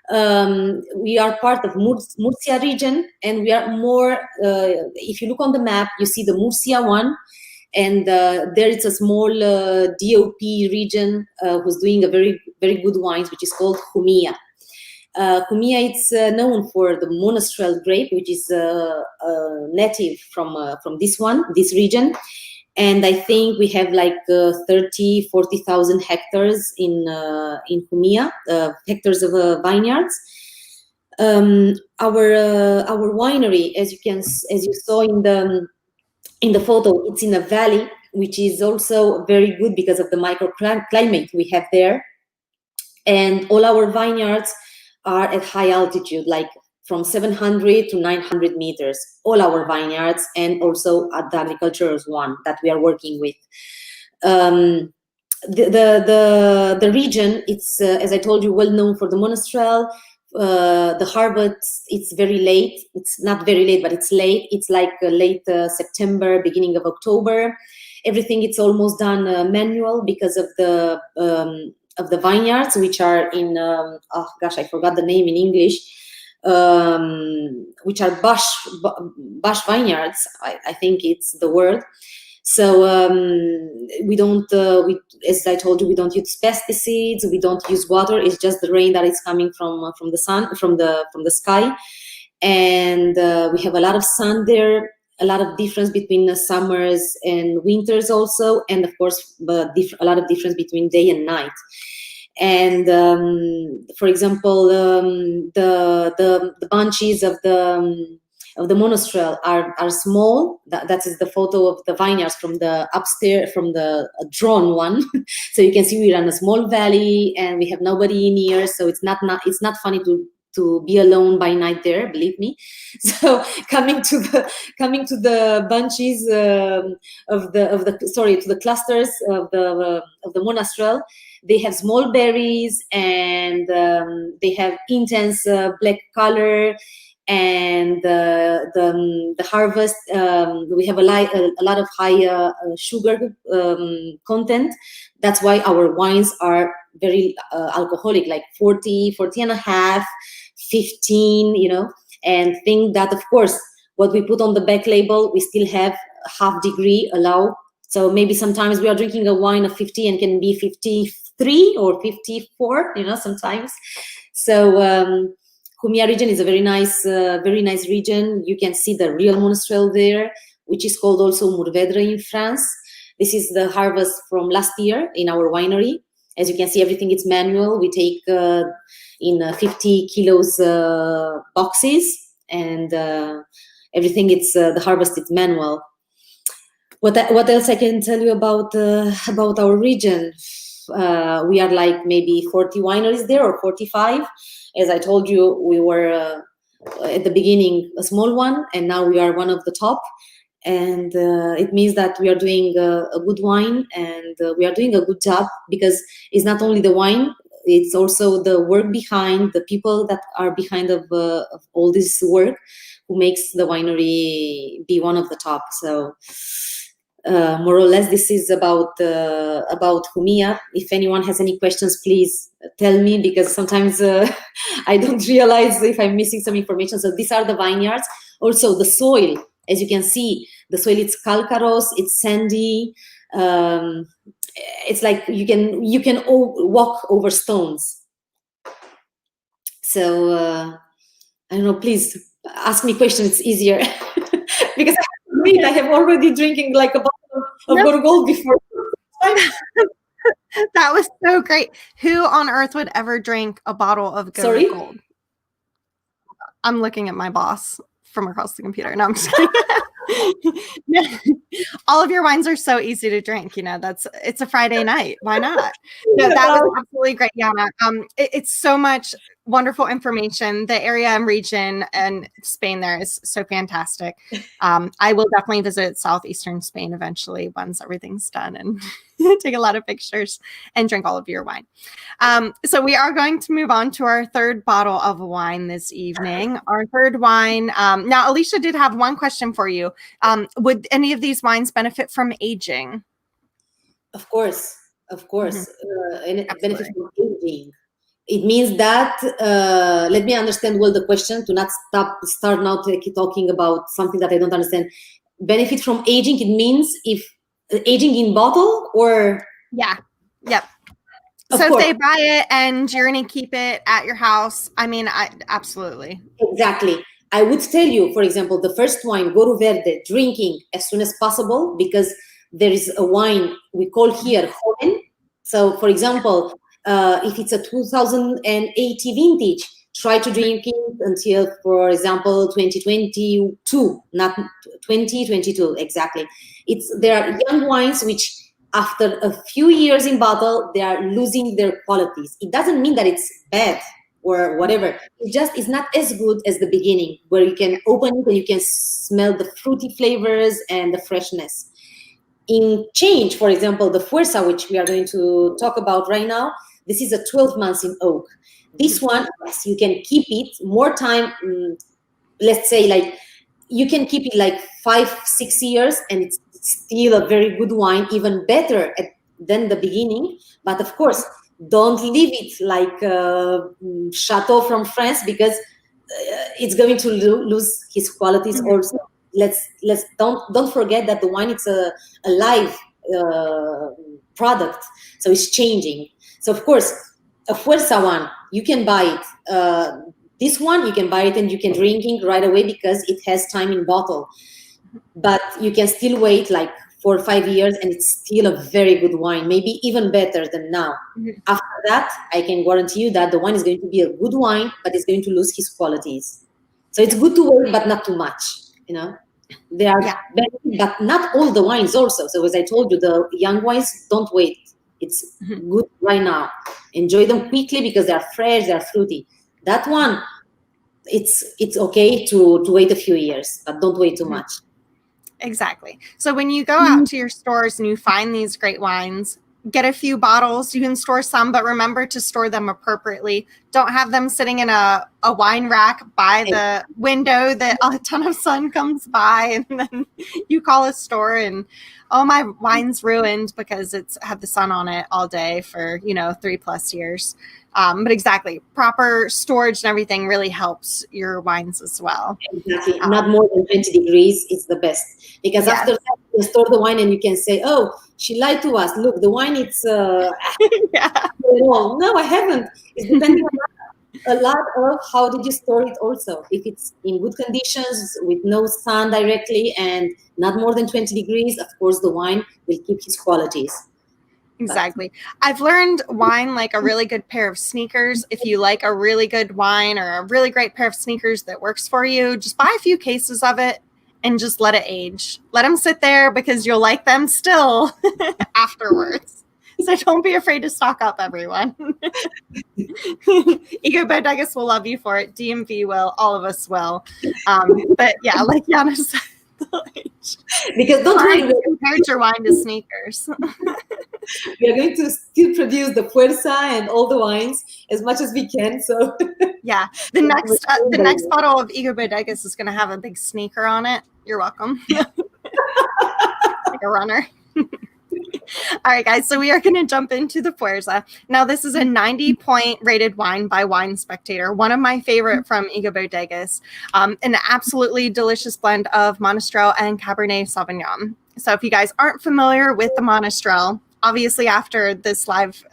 We are part of Murcia region, and we are more. If you look on the map, you see the Murcia one. And there is a small DOP region who's doing a very, very good wines, which is called Jumilla. Jumilla, it's known for the Monastrell grape, which is native from this region. And I think we have like 40,000 hectares in Jumilla, hectares of vineyards. Our winery, as you saw in the photo, it's in a valley, which is also very good because of the microclimate we have there. And all our vineyards are at high altitude, like from 700 to 900 meters, all our vineyards, and also at the agricultural one that we are working with. The region, it's, as I told you, well known for the Monastrell. The harvest, it's very late. It's not very late, but it's late. It's like late September, beginning of October. Everything, it's almost done manual because of the vineyards, which are in I forgot the name in English, which are bush vineyards. I think it's the word. So we don't, as I told you, we don't use pesticides. We don't use water. It's just the rain that is coming from the sun, from the sky, and we have a lot of sun there. A lot of difference between the summers and winters also, and of course, a lot of difference between day and night. And for example, the bunches of the Monastrell are small. That is the photo of the vineyards from the upstairs, from the drone one. So you can see we're in a small valley and we have nobody near. So it's not funny to be alone by night there, believe me. So coming to the bunches to the clusters of the Monastrell, they have small berries and they have intense black color. And the harvest, we have a lot of high sugar content. That's why our wines are very alcoholic, like 40 and a half, 15, and think that, of course, what we put on the back label, we still have half degree allow. So maybe sometimes we are drinking a wine of 50 and can be 53 or 54, sometimes. So Jumilla region is a very nice region. You can see the real Monastrell there, which is called also Mourvèdre in France. This is the harvest from last year in our winery. As you can see, everything is manual. We take in 50 kilos boxes, and everything the harvest is manual. What else I can tell you about our region? We are like maybe 40 wineries there, or 45. As I told you, we were at the beginning a small one, and now we are one of the top. And it means that we are doing a good wine, and we are doing a good job, because it's not only the wine, it's also the work behind, the people that are behind of all this work, who makes the winery be one of the top. So more or less, this is about Jumilla. If anyone has any questions, please tell me, because sometimes I don't realize if I'm missing some information. So these are the vineyards. Also, the soil, as you can see, the soil, it's calcareous, it's sandy. It's like you can walk over stones. So I don't know. Please ask me questions. It's easier because I have already drinking like a bottle of Goru Gold before. That was so great. Who on earth would ever drink a bottle of Goru Gold? I'm looking at my boss from across the computer. No, I'm just kidding. Yeah. All of your wines are so easy to drink. It's a Friday night. Why not? No, that was absolutely great, Yana. It's so much wonderful information. The area and region and Spain there is so fantastic. I will definitely visit southeastern Spain eventually once everything's done and take a lot of pictures and drink all of your wine. So we are going to move on to our third bottle of wine this evening. Our third wine. Now, Alicia did have one question for you. Would any of these wines benefit from aging? Of course. And it benefits from aging. It means that, let me understand well the question to not start now talking about something that I don't understand. Benefit from aging, it means if aging in bottle or? Yeah, yep. So if they buy it and you're going to keep it at your house, I mean, absolutely. Exactly. I would tell you, for example, the first wine, Goru Verde, drinking as soon as possible, because there is a wine we call here Joven. So, for example, if it's a 2008 vintage, try to drink it until, for example, 2022, not 2022, exactly. There are young wines which, after a few years in bottle, they are losing their qualities. It doesn't mean that it's bad or whatever. It's not as good as the beginning, where you can open it and you can smell the fruity flavors and the freshness. In change, for example, the Fuerza, which we are going to talk about right now, this is a 12 months in oak. This one, yes, you can keep it more time. Let's say like you can keep it like 5-6 years and it's still a very good wine, even better than the beginning. But of course, don't leave it like Chateau from France, because it's going to lose his qualities also. Don't forget that the wine, it's a live product, so it's changing. So of course, a Fuerza one, you can buy it. This one, you can buy it and you can drink it right away because it has time in bottle. But you can still wait like 4 or 5 years and it's still a very good wine, maybe even better than now. After that, I can guarantee you that the wine is going to be a good wine, but it's going to lose his qualities. So it's good to wait, but not too much, They are better, but not all the wines also. So as I told you, the young wines, don't wait. It's good right now. Enjoy them quickly because they are fresh, they are fruity. That one, it's okay to wait a few years, but don't wait too much. Exactly. So when you go out to your stores and you find these great wines, get a few bottles. You can store some, but remember to store them appropriately. Don't have them sitting in a wine rack by the window that a ton of sun comes by, and then you call a store and, oh, my wine's ruined because it's had the sun on it all day for 3+ years. But exactly, proper storage and everything really helps your wines as well. Exactly. Not more than 20 degrees is the best. Because after that, you store the wine and you can say, oh, she lied to us. Look, the wine, it's... No, I haven't. It's depending on a lot of how did you store it also. If it's in good conditions, with no sun directly, and not more than 20 degrees, of course, the wine will keep its qualities. Exactly. I've learned wine like a really good pair of sneakers. If you like a really good wine or a really great pair of sneakers that works for you, just buy a few cases of it and just let it age. Let them sit there because you'll like them still afterwards. So don't be afraid to stock up, everyone. EGO Bodegas will love you for it. DMV will. All of us will. But yeah, like Yana said, because don't worry, compare your wine to sneakers. We are going to still produce the Fuerza and all the wines as much as we can. So yeah, the next bottle of EGO Bodegas is going to have a big sneaker on it. You're welcome. Like a runner. All right, guys, so we are going to jump into the Fuerza. Now, this is a 90-point rated wine by Wine Spectator, one of my favorite from EGO Bodegas, an absolutely delicious blend of Monastrell and Cabernet Sauvignon. So if you guys aren't familiar with the Monastrell, obviously after this live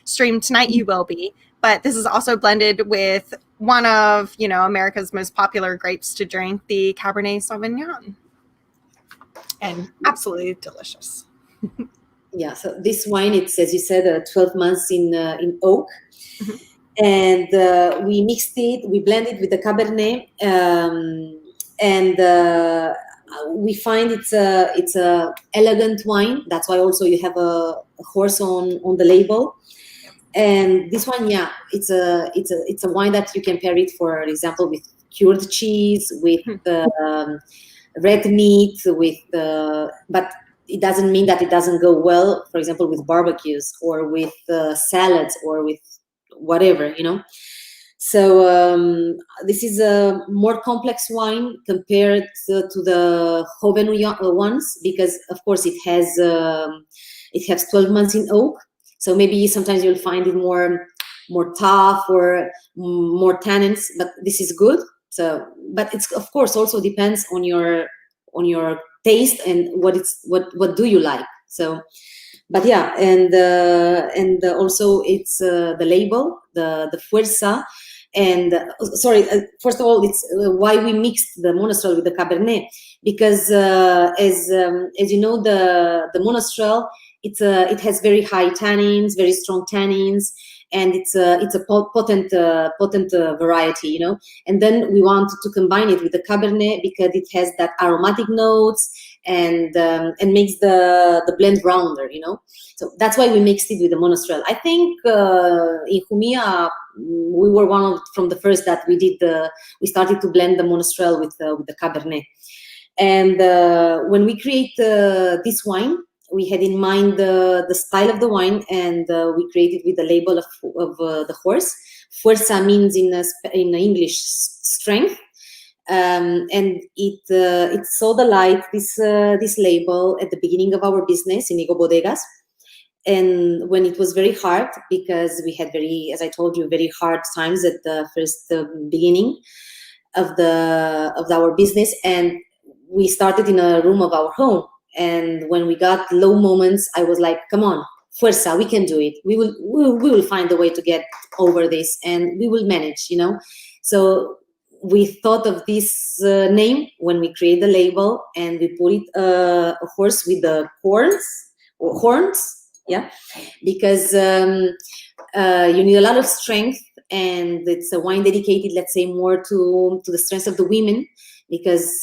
stream tonight, you will be. But this is also blended with one of, America's most popular grapes to drink, the Cabernet Sauvignon. And absolutely delicious. Yeah, so this wine, it's, as you said, 12 months in oak. and we mixed it, we blended with the Cabernet, and we find it's a elegant wine. That's why also you have a horse on the label. And this one, yeah, it's a wine that you can pair it, for example, with cured cheese, with red meat, with but it doesn't mean that it doesn't go well, for example, with barbecues or with salads or with whatever, you know. So this is a more complex wine compared to the Joven ones, because of course it has 12 months in oak. So maybe sometimes you'll find it more tough or more tannins, but this is good. So, but it's of course also depends on your taste and what do you like. So, but yeah, and also it's the label, the Fuerza, and sorry. First of all, it's why we mixed the Monastrell with the Cabernet, because as you know, the Monastrell, it has very high tannins, very strong tannins, and it's a potent variety, you know. And then we want to combine it with the Cabernet because it has that aromatic notes and makes the blend rounder, you know. So that's why we mixed it with the Monastrell. I think in Jumilla we were from the first that we started to blend the Monastrell with the Cabernet. And when we create this wine, we had in mind the style of the wine, and we created with the label of the horse. Fuerza means in English strength, and it saw the light, this label, at the beginning of our business in EGO Bodegas, and when it was very hard, because we had as I told you, very hard times at the first beginning of our business, and we started in a room of our home. And when we got low moments, I was like, come on, Fuerza, we can do it. We will find a way to get over this, and we will manage, you know. So we thought of this name when we create the label, and we put it a horse with the horns, yeah, because you need a lot of strength, and it's a wine dedicated, let's say, more to the strength of the women, because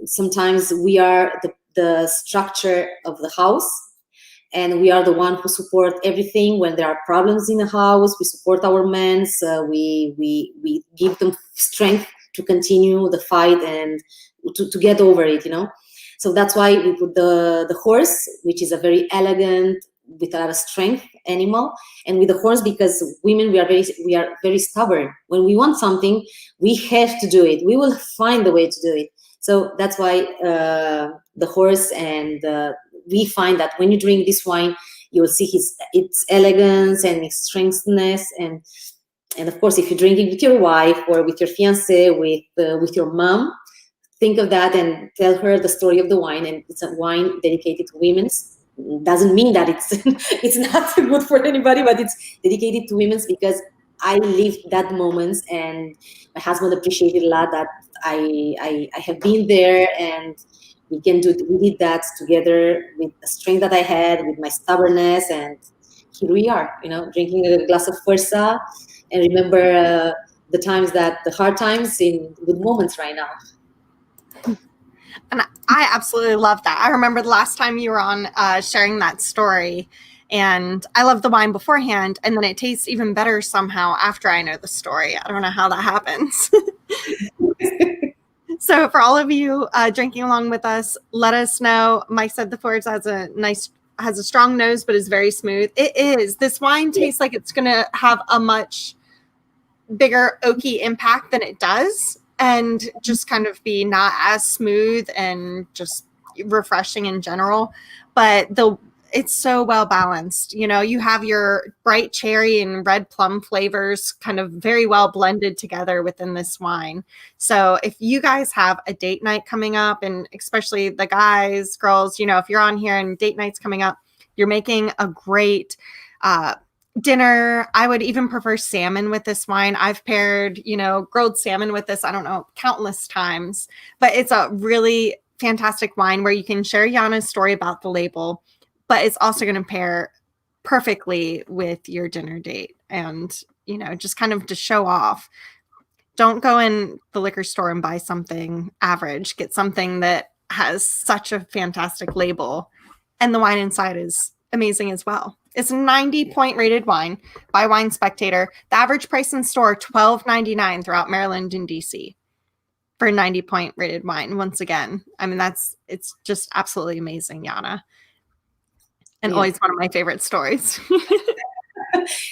sometimes we are the structure of the house, and we are the one who support everything. When there are problems in the house, we support our men. We give them strength to continue the fight and to get over it, you know. So that's why we put the horse, which is a very elegant, with a lot of strength animal, and with the horns, because women, we are very stubborn. When we want something, we have to do it. We will find a way to do it. So that's why the horse, and we find that when you drink this wine, you will see its elegance and its strengthness, and of course, if you're drinking with your wife or with your fiancé, with your mom, think of that and tell her the story of the wine. And it's a wine dedicated to women. Doesn't mean that it's not good for anybody, but it's dedicated to women, because I lived that moments, and my husband appreciated a lot that I have been there, and we did that together with the strength that I had, with my stubbornness, and here we are, you know, drinking a glass of Fuerza, and remember the hard times in good moments right now. And I absolutely love that. I remember the last time you were on sharing that story, and I love the wine beforehand, and then it tastes even better somehow after I know the story. I don't know how that happens. So for all of you drinking along with us, let us know. Mike said the Fuerza has a strong nose, but is very smooth. It is. This wine tastes like it's going to have a much bigger oaky impact than it does, and just kind of be not as smooth and just refreshing in general. But it's so well balanced. You know, you have your bright cherry and red plum flavors kind of very well blended together within this wine. So if you guys have a date night coming up, and especially the guys, girls, you know, if you're on here and date night's coming up, you're making a great dinner. I would even prefer salmon with this wine. I've paired, you know, grilled salmon with this, I don't know, countless times. But it's a really fantastic wine where you can share Ioana's story about the label, but it's also going to pair perfectly with your dinner date. And just kind of to show off. Don't go in the liquor store and buy something average. Get something that has such a fantastic label, and the wine inside is amazing as well. It's a 90-point rated wine by Wine Spectator. The average price in store, $12.99 throughout Maryland and DC for a 90-point rated wine. Once again, I mean, it's just absolutely amazing, Yana. And always one of my favorite stories.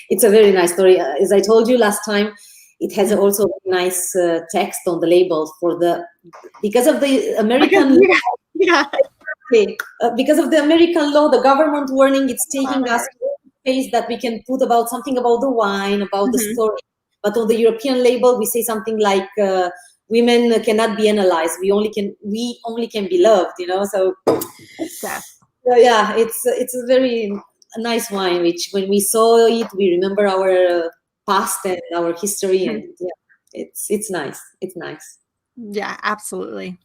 It's a very nice story. As I told you last time, it has also a nice text on the label because of the American because of the American law, the government warning, it's taking us space that we can put about something about the wine, about the story. But on the European label, we say something like women cannot be analyzed. We only can be loved. So yeah, it's a very nice wine. Which when we saw it, we remember our past and our history, and it's nice. It's nice. Yeah, absolutely.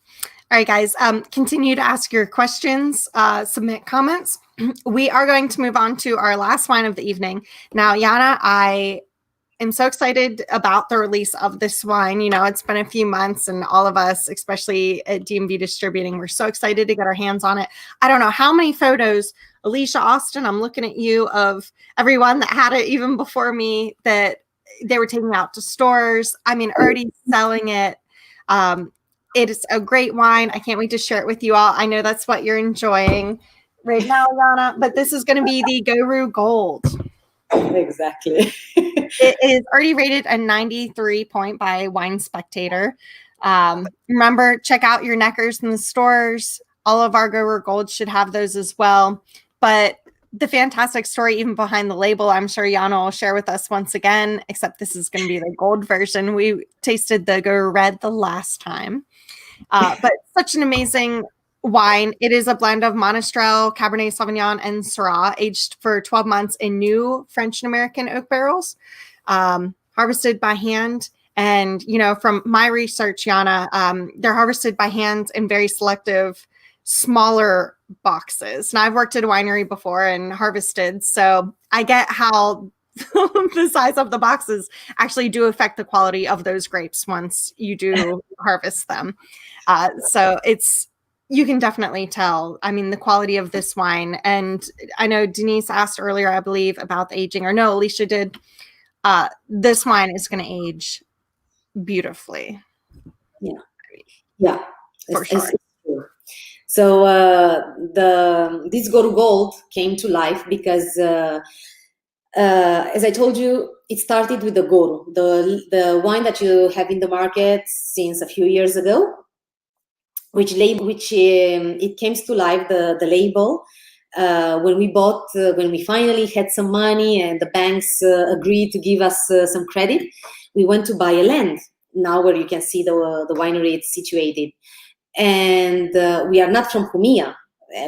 All right, guys, continue to ask your questions, submit comments. We are going to move on to our last wine of the evening. Now, Yana, I am so excited about the release of this wine. It's been a few months, and all of us, especially at DMV Distributing, we're so excited to get our hands on it. I don't know how many photos, Alicia, Austin, I'm looking at you, of everyone that had it even before me that they were taking out to stores. I mean, already selling it. It is a great wine. I can't wait to share it with you all. I know that's what you're enjoying right now, Yana, but this is going to be the Goru Gold. Exactly. It is already rated a 93 point by Wine Spectator. Remember, check out your neckers in the stores. All of our Goru Gold should have those as well. But the fantastic story even behind the label, I'm sure Yana will share with us once again, except this is going to be the gold version. We tasted the Goru Red the last time. But such an amazing wine. It is a blend of Monastrell, Cabernet Sauvignon, and Syrah, aged for 12 months in new French and American oak barrels, harvested by hand. And, from my research, Yana, they're harvested by hand in very selective, smaller boxes. And I've worked at a winery before and harvested, so I get how the size of the boxes actually do affect the quality of those grapes once you do harvest them. So you can definitely tell, I mean, the quality of this wine. And I know Denise asked earlier, I believe, about the aging, or no, Alicia did. This wine is going to age beautifully. Yeah, for sure. So this Goru Gold came to life because, as I told you, it started with the Goru, the wine that you have in the market since a few years ago, which it came to life, the label, when we finally had some money and the banks agreed to give us some credit. We went to buy a land, now where you can see the winery it's situated. And we are not from Jumilla.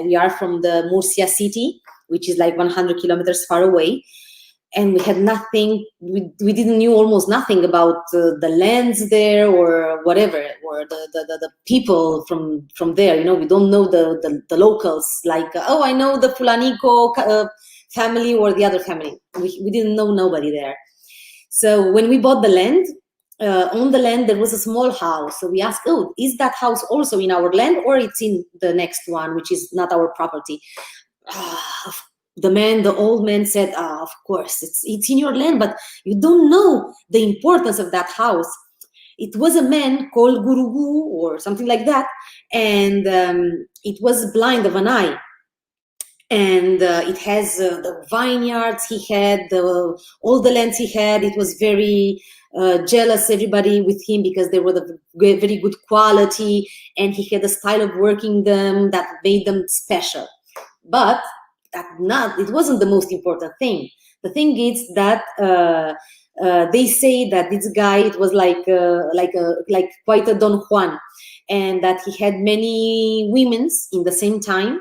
We are from the Murcia city, which is like 100 kilometers far away. And we had nothing, we didn't knew almost nothing about the lands there or whatever, or the people from there. We don't know the locals, like, I know the Fulanico family or the other family. We didn't know nobody there. So when we bought the land, on the land there was a small house. So we asked, is that house also in our land, or it's in the next one, which is not our property? The old man said, of course, it's in your land, but you don't know the importance of that house. It was a man called Gurugu or something like that, and it was blind of an eye. And it has the vineyards he had, all the lands he had. It was very jealous, everybody, with him, because they were the very good quality, and he had a style of working them that made them special. But it wasn't the most important thing. The thing is that they say that this guy, it was like quite a Don Juan, and that he had many women in the same time,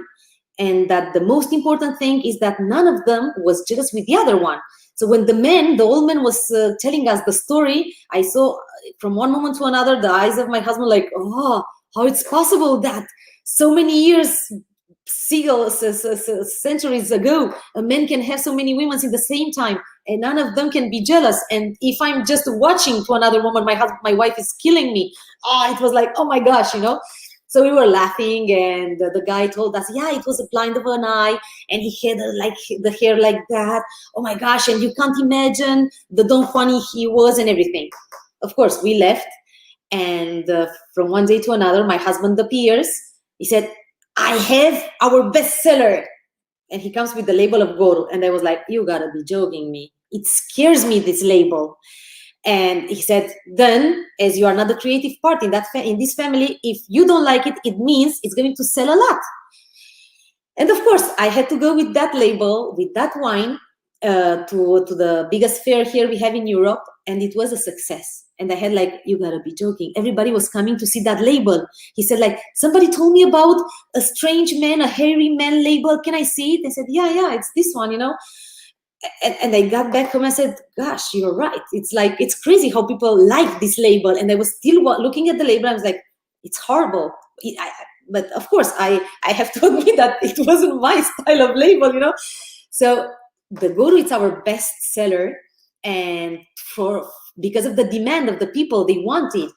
and that the most important thing is that none of them was jealous with the other one. So when the old man was telling us the story, I saw from one moment to another the eyes of my husband like, how it's possible that so many years, centuries ago, a man can have so many women in the same time. and none of them can be jealous. And if I'm just watching to another woman, my wife is killing me. Oh, it was like, oh my gosh, So we were laughing, and the guy told us, yeah, it was a blind of an eye, and he had like the hair like that. Oh my gosh, and you can't imagine the Don Juan he was and everything. Of course, we left, and from one day to another, my husband appears. He said, I have our bestseller. And he comes with the label of Goru. And I was like, you gotta be joking me. It scares me, this label. And he said, then, as you are not the creative part in this family, if you don't like it, it means it's going to sell a lot. And of course, I had to go with that label, with that wine, to the biggest fair here we have in Europe. And it was a success. And I had like, you gotta be joking. Everybody was coming to see that label. He said like, somebody told me about a strange man, a hairy man label. Can I see it? I said, yeah, it's this one, And I got back home and I said, gosh, you're right. It's like, it's crazy how people like this label. And I was still looking at the label. I was like, it's horrible. But of course, I have to admit that it wasn't my style of label, So the Goru, it's our best seller. And because of the demand of the people, they wanted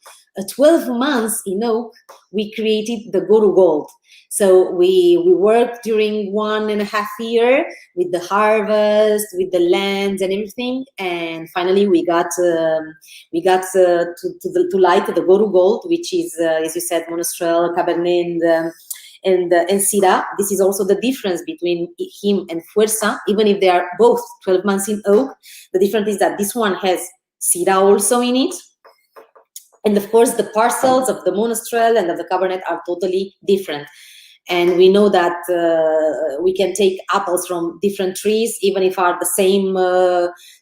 12 months in oak, we created the Goru Gold. So we worked during 1.5 years with the harvest, with the lands and everything, and finally we got to light the Goru Gold, which is as you said, Monastrell, Cabernet, and Syrah. This is also the difference between him and Fuerza. Even if they are both 12 months in oak, the difference is that this one has Syrah also in it. And of course, the parcels of the Monastrell and of the Cabernet are totally different. And we know that we can take apples from different trees, even if are the same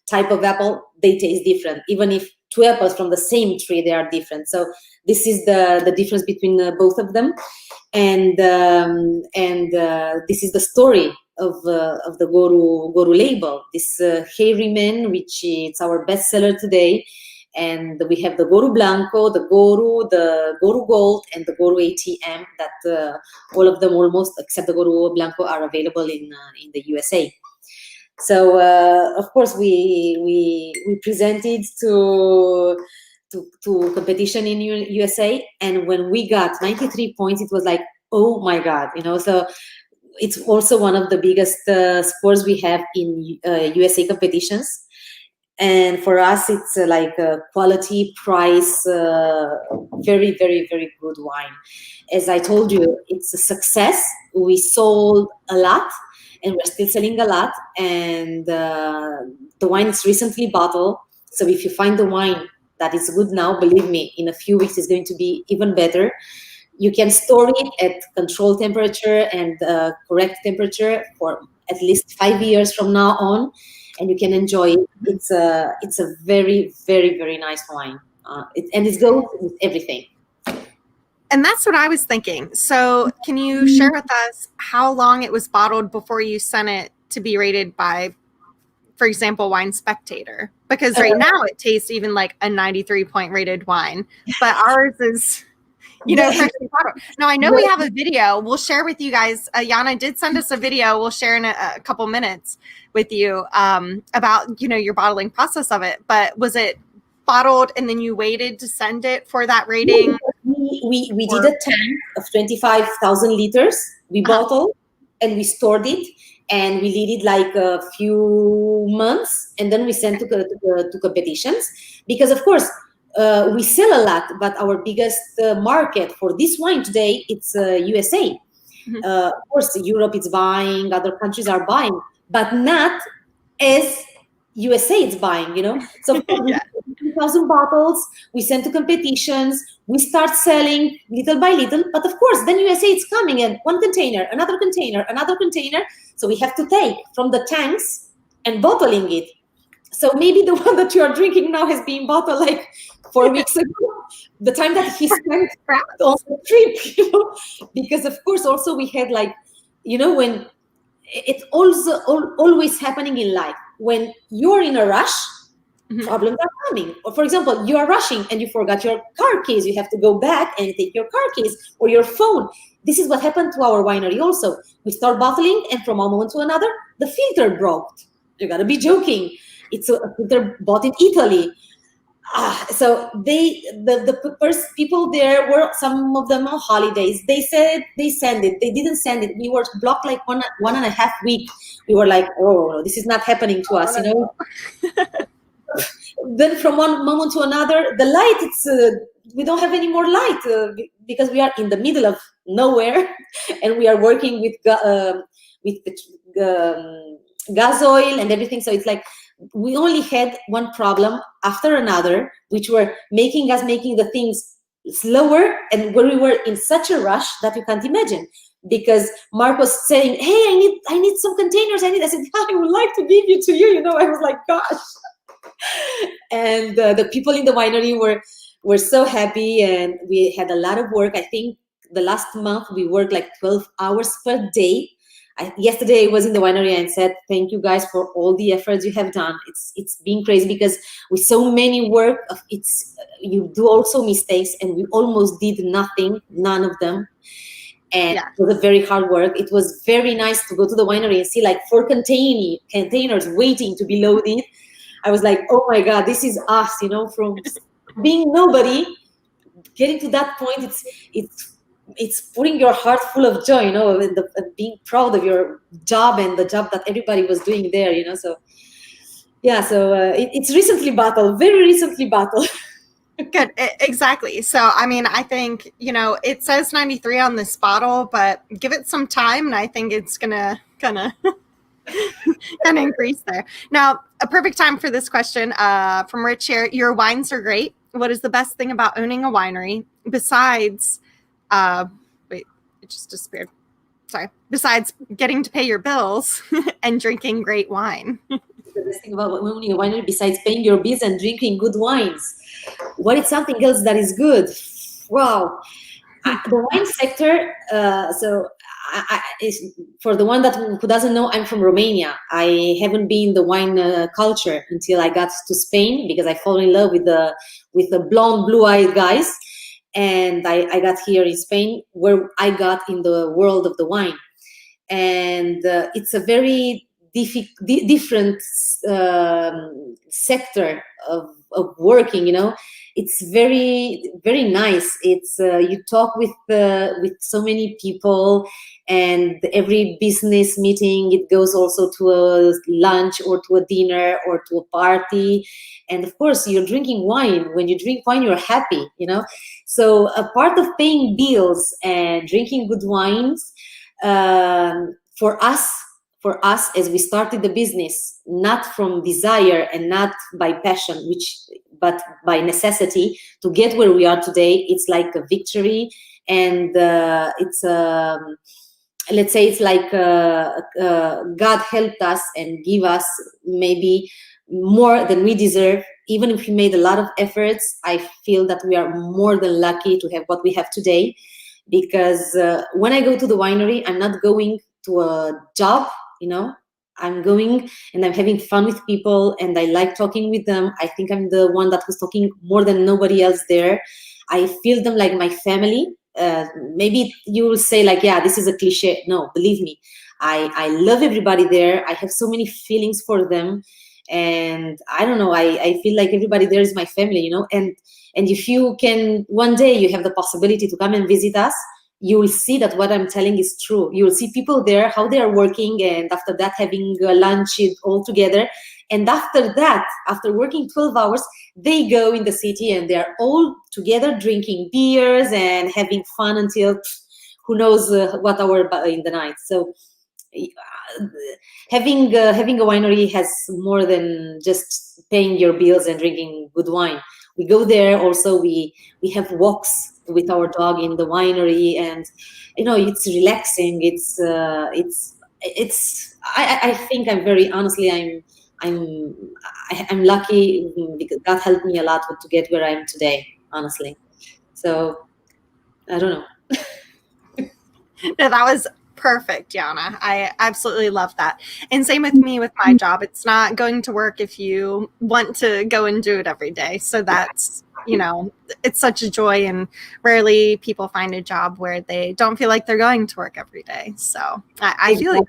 type of apple, they taste different. Even if 2 apples from the same tree, they are different. So this is the difference between both of them. And this is the story of the Goru label. This hairy man, which it's our bestseller today. And we have the Goru Blanco, the Goru Gold, and the Goru ATM. That all of them almost, except the Goru Blanco, are available in the USA. So of course we presented to competition in USA, and when we got 93 points, it was like, oh my God, So it's also one of the biggest scores we have in USA competitions. And for us, it's like a quality, price, very, very, very good wine. As I told you, it's a success. We sold a lot, and we're still selling a lot. And the wine is recently bottled. So if you find the wine that is good now, believe me, in a few weeks it's going to be even better. You can store it at controlled temperature and correct temperature for at least 5 years from now on. And you can enjoy it. It's a very, very, very nice wine. And it goes with everything. And that's what I was thinking. So can you share with us how long it was bottled before you sent it to be rated by, for example, Wine Spectator? Because right now it tastes even like a 93-point rated wine. But ours is... freshly bottled. Now, I know we have a video. We'll share with you guys. Ioana did send us a video. We'll share in a couple minutes with you about, your bottling process of it. But was it bottled and then you waited to send it for that rating? We did a tank of 25,000 liters. We bottled and we stored it. And we did it like a few months. And then we sent to competitions. Because, of course, we sell a lot, but our biggest market for this wine today, it's USA. Mm-hmm. Of course, Europe is buying, other countries are buying, but not as USA is buying, So 2,000 bottles, we send to competitions, we start selling little by little, but of course, then USA is coming in one container, another container, another container. So we have to take from the tanks and bottling it. So maybe the one that you are drinking now has been bottled like 4 weeks ago, the time that he spent on the trip, because of course also we had like, when it's also always happening in life, when you're in a rush, problems are coming. Or for example, you are rushing and you forgot your car keys, you have to go back and take your car keys or your phone. This is what happened to our winery also. We start bottling and from one moment to another, the filter broke. You gotta be joking. It's a filter bought in Italy. So the first people there were, some of them on holidays. They said they send it. They didn't send it. We were blocked like one and a half week. We were like, oh, this is not happening to us, you know. Then from one moment to another, the light, we don't have any more light because we are in the middle of nowhere, and we are working with gas oil and everything. So it's like we only had one problem after another, which were making the things slower, and where we were in such a rush that you can't imagine. Because Mark was saying, hey, I need some containers. I said, I would like to give you to you. You know, I was like, gosh. And the people in the winery were so happy, and we had a lot of work. I think the last month we worked like 12 hours per day. Yesterday I was in the winery and said, thank you guys for all the efforts you have done. It's been crazy, because with so many work, you do also mistakes, and we almost did nothing, none of them. And it was a very hard work. It was very nice to go to the winery and see like 4 containers waiting to be loaded. I was like, oh my God, this is us, you know, from being nobody, getting to that point. It's putting your heart full of joy, you know, and being proud of your job and the job that everybody was doing there, you know. So yeah, so it's very recently battled. Good, exactly. So, I mean, I think, you know, it says 93 on this bottle, but give it some time, and I think it's gonna kind of increase there. Now, a perfect time for this question from Rich here. Your wines are great. What is the best thing about owning a winery besides, wait, it just disappeared. Sorry. Besides getting to pay your bills and drinking great wine? The best thing about owning a winery, besides paying your bills and drinking good wines, what is something else that is good? Wow. The wine sector, for the one who doesn't know, I'm from Romania. I haven't been in the wine culture until I got to Spain, because I fell in love with the blonde, blue-eyed guys. And I got here in Spain, where I got in the world of the wine. And it's a very different sector of working, you know. It's very, very nice. It's you talk with so many people, and every business meeting, it goes also to a lunch or to a dinner or to a party. And of course, you're drinking wine. When you drink wine, you're happy, you know. So a part of paying bills and drinking good wines, for us, as we started the business, not from desire and not by passion, but by necessity to get where we are today, it's like a victory. And it's let's say it's like God helped us and give us maybe more than we deserve. Even if we made a lot of efforts, I feel that we are more than lucky to have what we have today. Because when I go to the winery, I'm not going to a job, you know. I'm going and I'm having fun with people, and I like talking with them. I think I'm the one that was talking more than nobody else there. I feel them like my family. Maybe you will say like, yeah, this is a cliche. No, believe me, I love everybody there. I have so many feelings for them, and I don't know, I feel like everybody there is my family, you know. And if you can, one day you have the possibility to come and visit us, you will see that what I'm telling is true. You will see people there, how they are working, and after that having lunch all together. And after that, after working 12 hours, they go in the city and they're all together drinking beers and having fun until who knows what hour in the night. So having a winery has more than just paying your bills and drinking good wine. We go there also, we have walks with our dog in the winery, and you know, it's relaxing. I think I'm very honestly, I'm lucky, because God helped me a lot to get where I am today, honestly. So I don't know. No, that was perfect, Ioana. I absolutely love that. And same with me with my job. It's not going to work if you want to go and do it every day. So that's you know, it's such a joy, and rarely people find a job where they don't feel like they're going to work every day. So I feel you.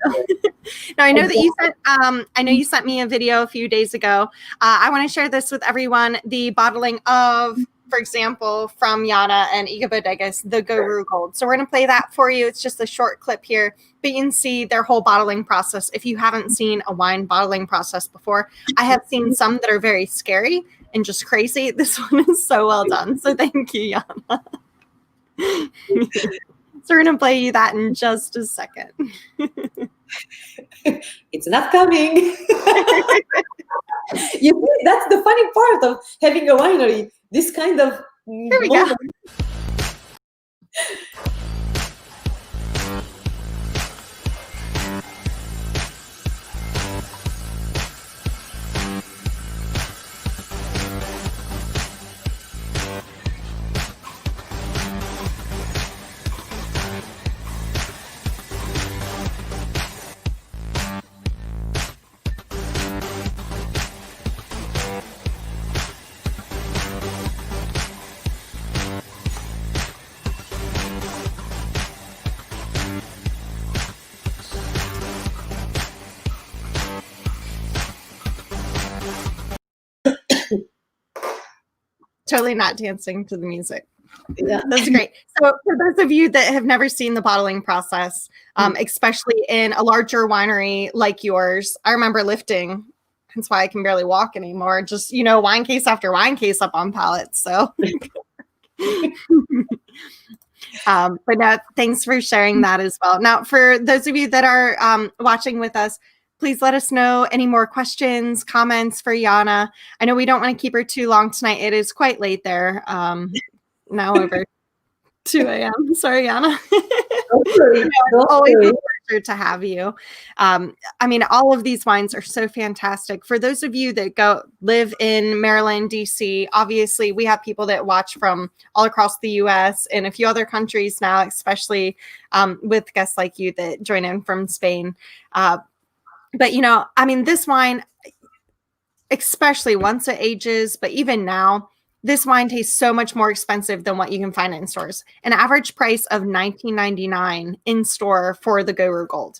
Now, I know that you sent, I know you sent me a video a few days ago. I want to share this with everyone. The bottling of, for example, from Ioana and EGO Bodegas, the Goru Gold. So we're going to play that for you. It's just a short clip here, but you can see their whole bottling process. If you haven't seen a wine bottling process before, I have seen some that are very scary and just crazy. This one is so well done. So thank you, Ioana. So we're going to play you that in just a second. It's not coming. You see, that's the funny part of having a winery. This kind of Here we go. Totally not dancing to the music. Yeah. That's great. So for those of you that have never seen the bottling process, especially in a larger winery like yours, I remember lifting. That's why I can barely walk anymore. Just, you know, wine case after wine case up on pallets. So, but no, thanks for sharing that as well. Now, for those of you that are watching with us, please let us know any more questions, comments for Ioana. I know we don't want to keep her too long tonight. It is quite late there. Now over 2 a.m. Sorry, Ioana. It's always a pleasure to have you. I mean, all of these wines are so fantastic. For those of you that live in Maryland, DC, obviously we have people that watch from all across the US and a few other countries now, especially with guests like you that join in from Spain. But, you know, I mean, this wine, especially once it ages, but even now, this wine tastes so much more expensive than what you can find in stores. An average price of $19.99 in store for the Goru Gold.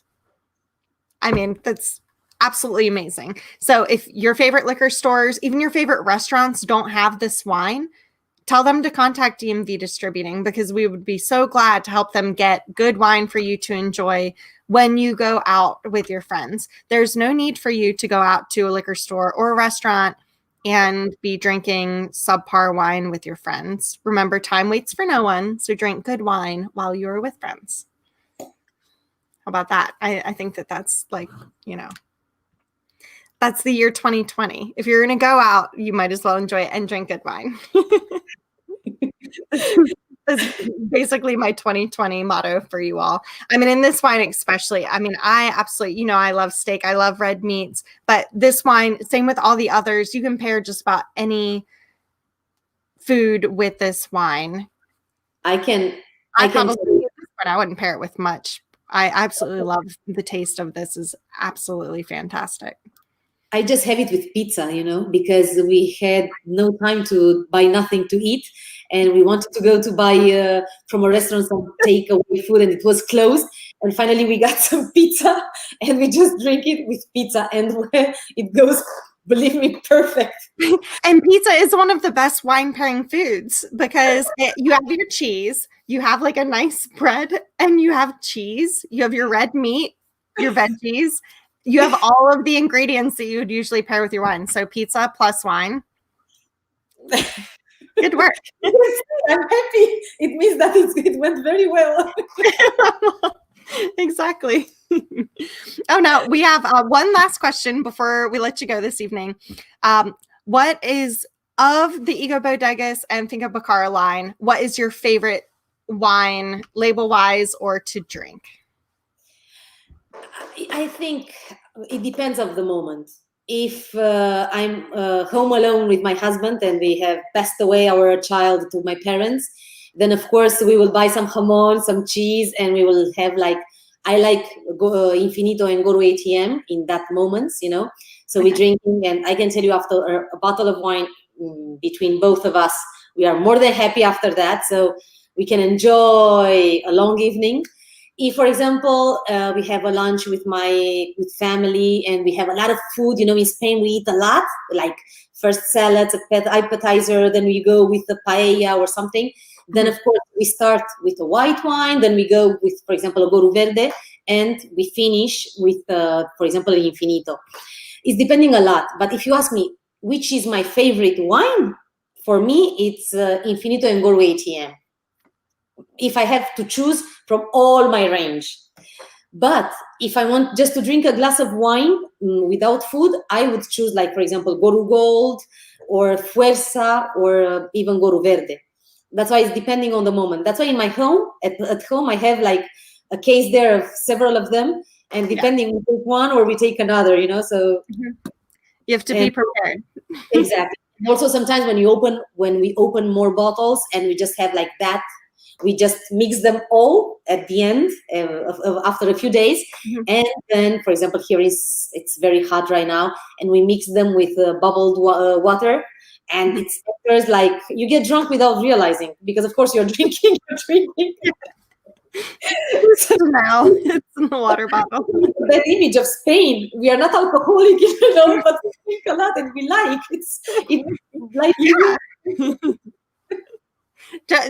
I mean, that's absolutely amazing. So if your favorite liquor stores, even your favorite restaurants don't have this wine, tell them to contact DMV Distributing, because we would be so glad to help them get good wine for you to enjoy when you go out with your friends. There's no need for you to go out to a liquor store or a restaurant and be drinking subpar wine with your friends. Remember, time waits for no one, so drink good wine while you're with friends. How about that? I think that's like, you know, that's the year 2020. If you're going to go out, you might as well enjoy it and drink good wine. That's basically my 2020 motto for you all. I mean, in this wine especially, I mean, I absolutely, you know, I love steak. I love red meats. But this wine, same with all the others, you can pair just about any food with this wine. I wouldn't pair it with much. I absolutely love the taste of this. Is absolutely fantastic. I just have it with pizza, you know, because we had no time to buy nothing to eat. And we wanted to go to buy from a restaurant some takeaway food, and it was closed. And finally we got some pizza, and we just drink it with pizza. And it goes, believe me, perfect. And pizza is one of the best wine pairing foods, because you have your cheese, you have like a nice bread, and you have cheese, you have your red meat, your veggies, you have all of the ingredients that you would usually pair with your wine. So pizza plus wine. Good work. I'm happy. It means that it went very well. Exactly. Oh, now we have one last question before we let you go this evening. What is, of the EGO Bodegas and Finca Bacara line, what is your favorite wine, label-wise or to drink? I think it depends of the moment. If I'm home alone with my husband and we have passed away our child to my parents, then of course we will buy some jamon, some cheese, and we will have like, I like Infinito and Goru ATM in that moments, you know. So we're drinking, and I can tell you after a bottle of wine between both of us, we are more than happy after that. So we can enjoy a long evening. If, for example, we have a lunch with family and we have a lot of food, you know, in Spain we eat a lot, like first salads, appetizer, then we go with the paella or something. Then, of course, we start with a white wine, then we go with, for example, a Goru Verde, and we finish with, for example, an Infinito. It's depending a lot, but if you ask me, which is my favorite wine, for me, it's Infinito and Goru ATM. If I have to choose from all my range. But if I want just to drink a glass of wine without food, I would choose, like, for example, Goru Gold or Fuerza or even Goru Verde. That's why it's depending on the moment. That's why in my home, at home, I have like a case there of several of them. And depending, we take one or we take another, you know, so. You have to be prepared. Exactly. And also sometimes when we open more bottles and we just have like that, we just mix them all at the end after a few days. And then, for example, it's very hot right now, and we mix them with bubbled water. And it's like you get drunk without realizing, because of course you're drinking. Now it's in the water bottle. That image of Spain, we are not alcoholic, you know, but we drink a lot and we like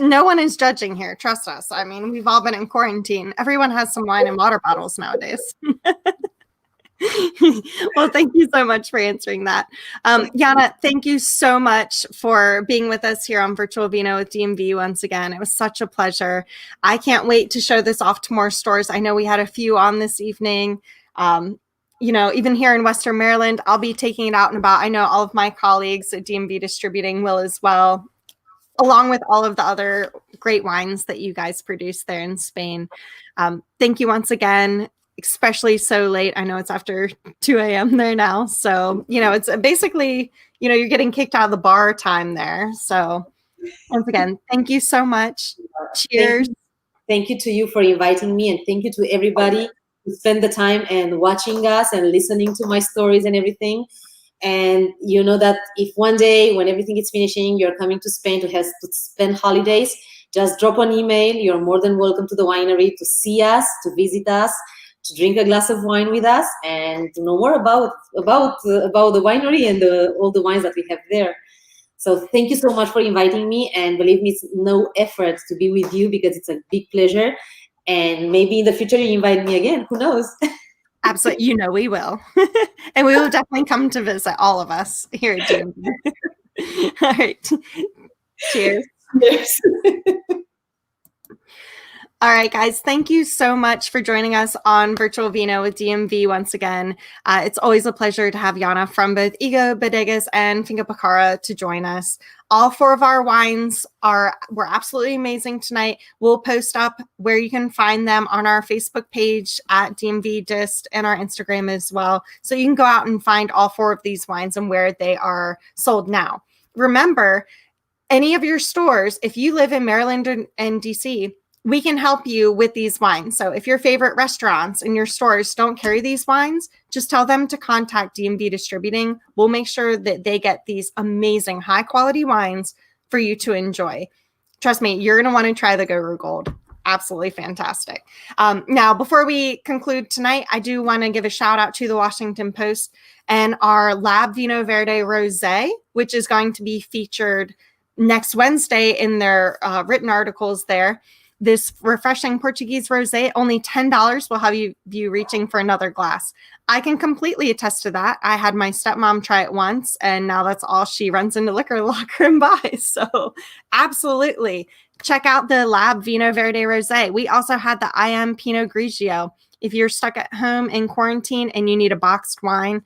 No one is judging here. Trust us. I mean, we've all been in quarantine. Everyone has some wine and water bottles nowadays. Well, thank you so much for answering that. Ioana, thank you so much for being with us here on Virtual Vino with DMV once again. It was such a pleasure. I can't wait to show this off to more stores. I know we had a few on this evening. You know, even here in Western Maryland, I'll be taking it out and about. I know all of my colleagues at DMV Distributing will as well, along with all of the other great wines that you guys produce there in Spain. Thank you once again. Especially so late. I know it's after 2 a.m. there now. So, you know, it's basically, you know, you're getting kicked out of the bar time there. So once again, thank you so much. Cheers. Thank you to you for inviting me, and thank you to everybody who spent the time and watching us and listening to my stories and everything. And you know that if one day when everything is finishing, you're coming to Spain to spend holidays, just drop an email. You're more than welcome to the winery to see us, to visit us, to drink a glass of wine with us, and to know more about the winery and all the wines that we have there. So thank you so much for inviting me, and believe me, it's no effort to be with you, because it's a big pleasure. And maybe in the future you invite me again. Who knows? Absolutely. You know we will. And we will definitely come to visit, all of us here at DMV. All right. Cheers. Cheers. All right, guys, thank you so much for joining us on Virtual Vino with DMV once again. It's always a pleasure to have Ioana from both EGO Bodegas and Finca Picara to join us. All 4 of our wines were absolutely amazing tonight. We'll post up where you can find them on our Facebook page at DMV Dist and our Instagram as well. So you can go out and find all 4 of these wines and where they are sold now. Remember, any of your stores, if you live in Maryland and DC, we can help you with these wines. So if your favorite restaurants and your stores don't carry these wines, just tell them to contact DMV Distributing. We'll make sure that they get these amazing high quality wines for you to enjoy. Trust me, you're going to want to try the Goru Gold. Absolutely fantastic. Now, before we conclude tonight, I do want to give a shout out to the Washington Post and our Lab Vino Verde Rosé, which is going to be featured next Wednesday in their written articles there. This refreshing Portuguese rosé, only $10, will have you reaching for another glass. I can completely attest to that. I had my stepmom try it once, and now that's all she runs into liquor locker and buys. So absolutely. Check out the Lab Vino Verde Rosé. We also had the IM Pinot Grigio. If you're stuck at home in quarantine and you need a boxed wine,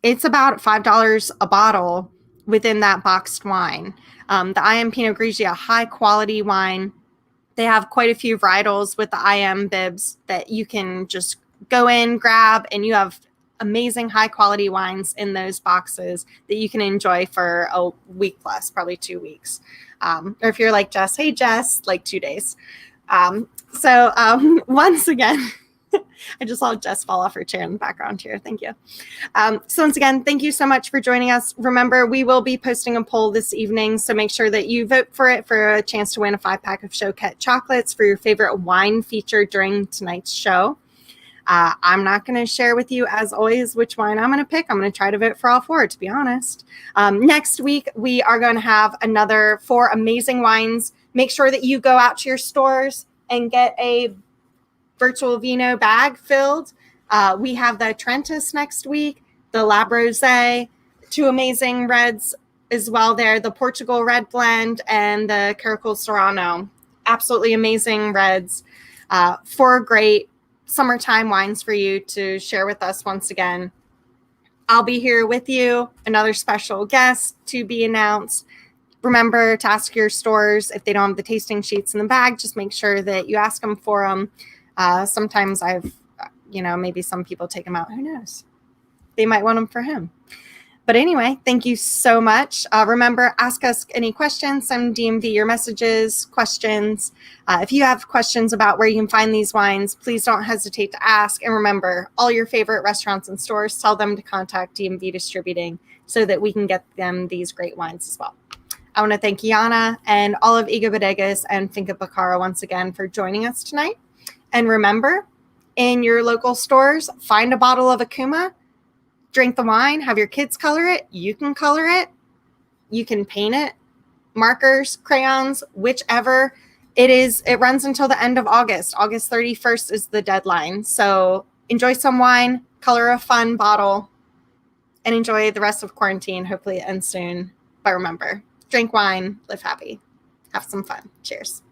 it's about $5 a bottle within that boxed wine. The IM Pinot Grigio, high quality wine. They have quite a few varietals with the IM bibs that you can just go in, grab, and you have amazing high quality wines in those boxes that you can enjoy for a week plus, probably 2 weeks. Or if you're like Jess, hey Jess, like 2 days. Once again, I just saw Jess fall off her chair in the background here. Thank you. So once again, thank you so much for joining us. Remember, we will be posting a poll this evening, so make sure that you vote for it for a chance to win a 5-pack of Choquette chocolates for your favorite wine featured during tonight's show. I'm not going to share with you, as always, which wine I'm going to pick. I'm going to try to vote for all 4, to be honest. Next week, we are going to have another 4 amazing wines. Make sure that you go out to your stores and get a Virtual Vino bag filled. We have the Trentis next week, the Lab Rosé, 2 amazing reds as well there, the Portugal Red Blend and the Caracol Serrano. Absolutely amazing reds. 4 great summertime wines for you to share with us once again. I'll be here with you, another special guest to be announced. Remember to ask your stores if they don't have the tasting sheets in the bag, just make sure that you ask them for them. Sometimes maybe some people take them out. Who knows? They might want them for him. But anyway, thank you so much. Remember, ask us any questions, send DMV your messages, questions. If you have questions about where you can find these wines, please don't hesitate to ask. And remember, all your favorite restaurants and stores, tell them to contact DMV Distributing so that we can get them these great wines as well. I want to thank Ioana and all of EGO Bodegas and Finca Bacara once again for joining us tonight. And remember, in your local stores, find a bottle of Akuma, drink the wine, have your kids color it. You can color it. You can paint it. Markers, crayons, whichever it is. It runs until the end of August. August 31st is the deadline. So enjoy some wine, color a fun bottle, and enjoy the rest of quarantine. Hopefully it ends soon. But remember, drink wine, live happy, have some fun. Cheers.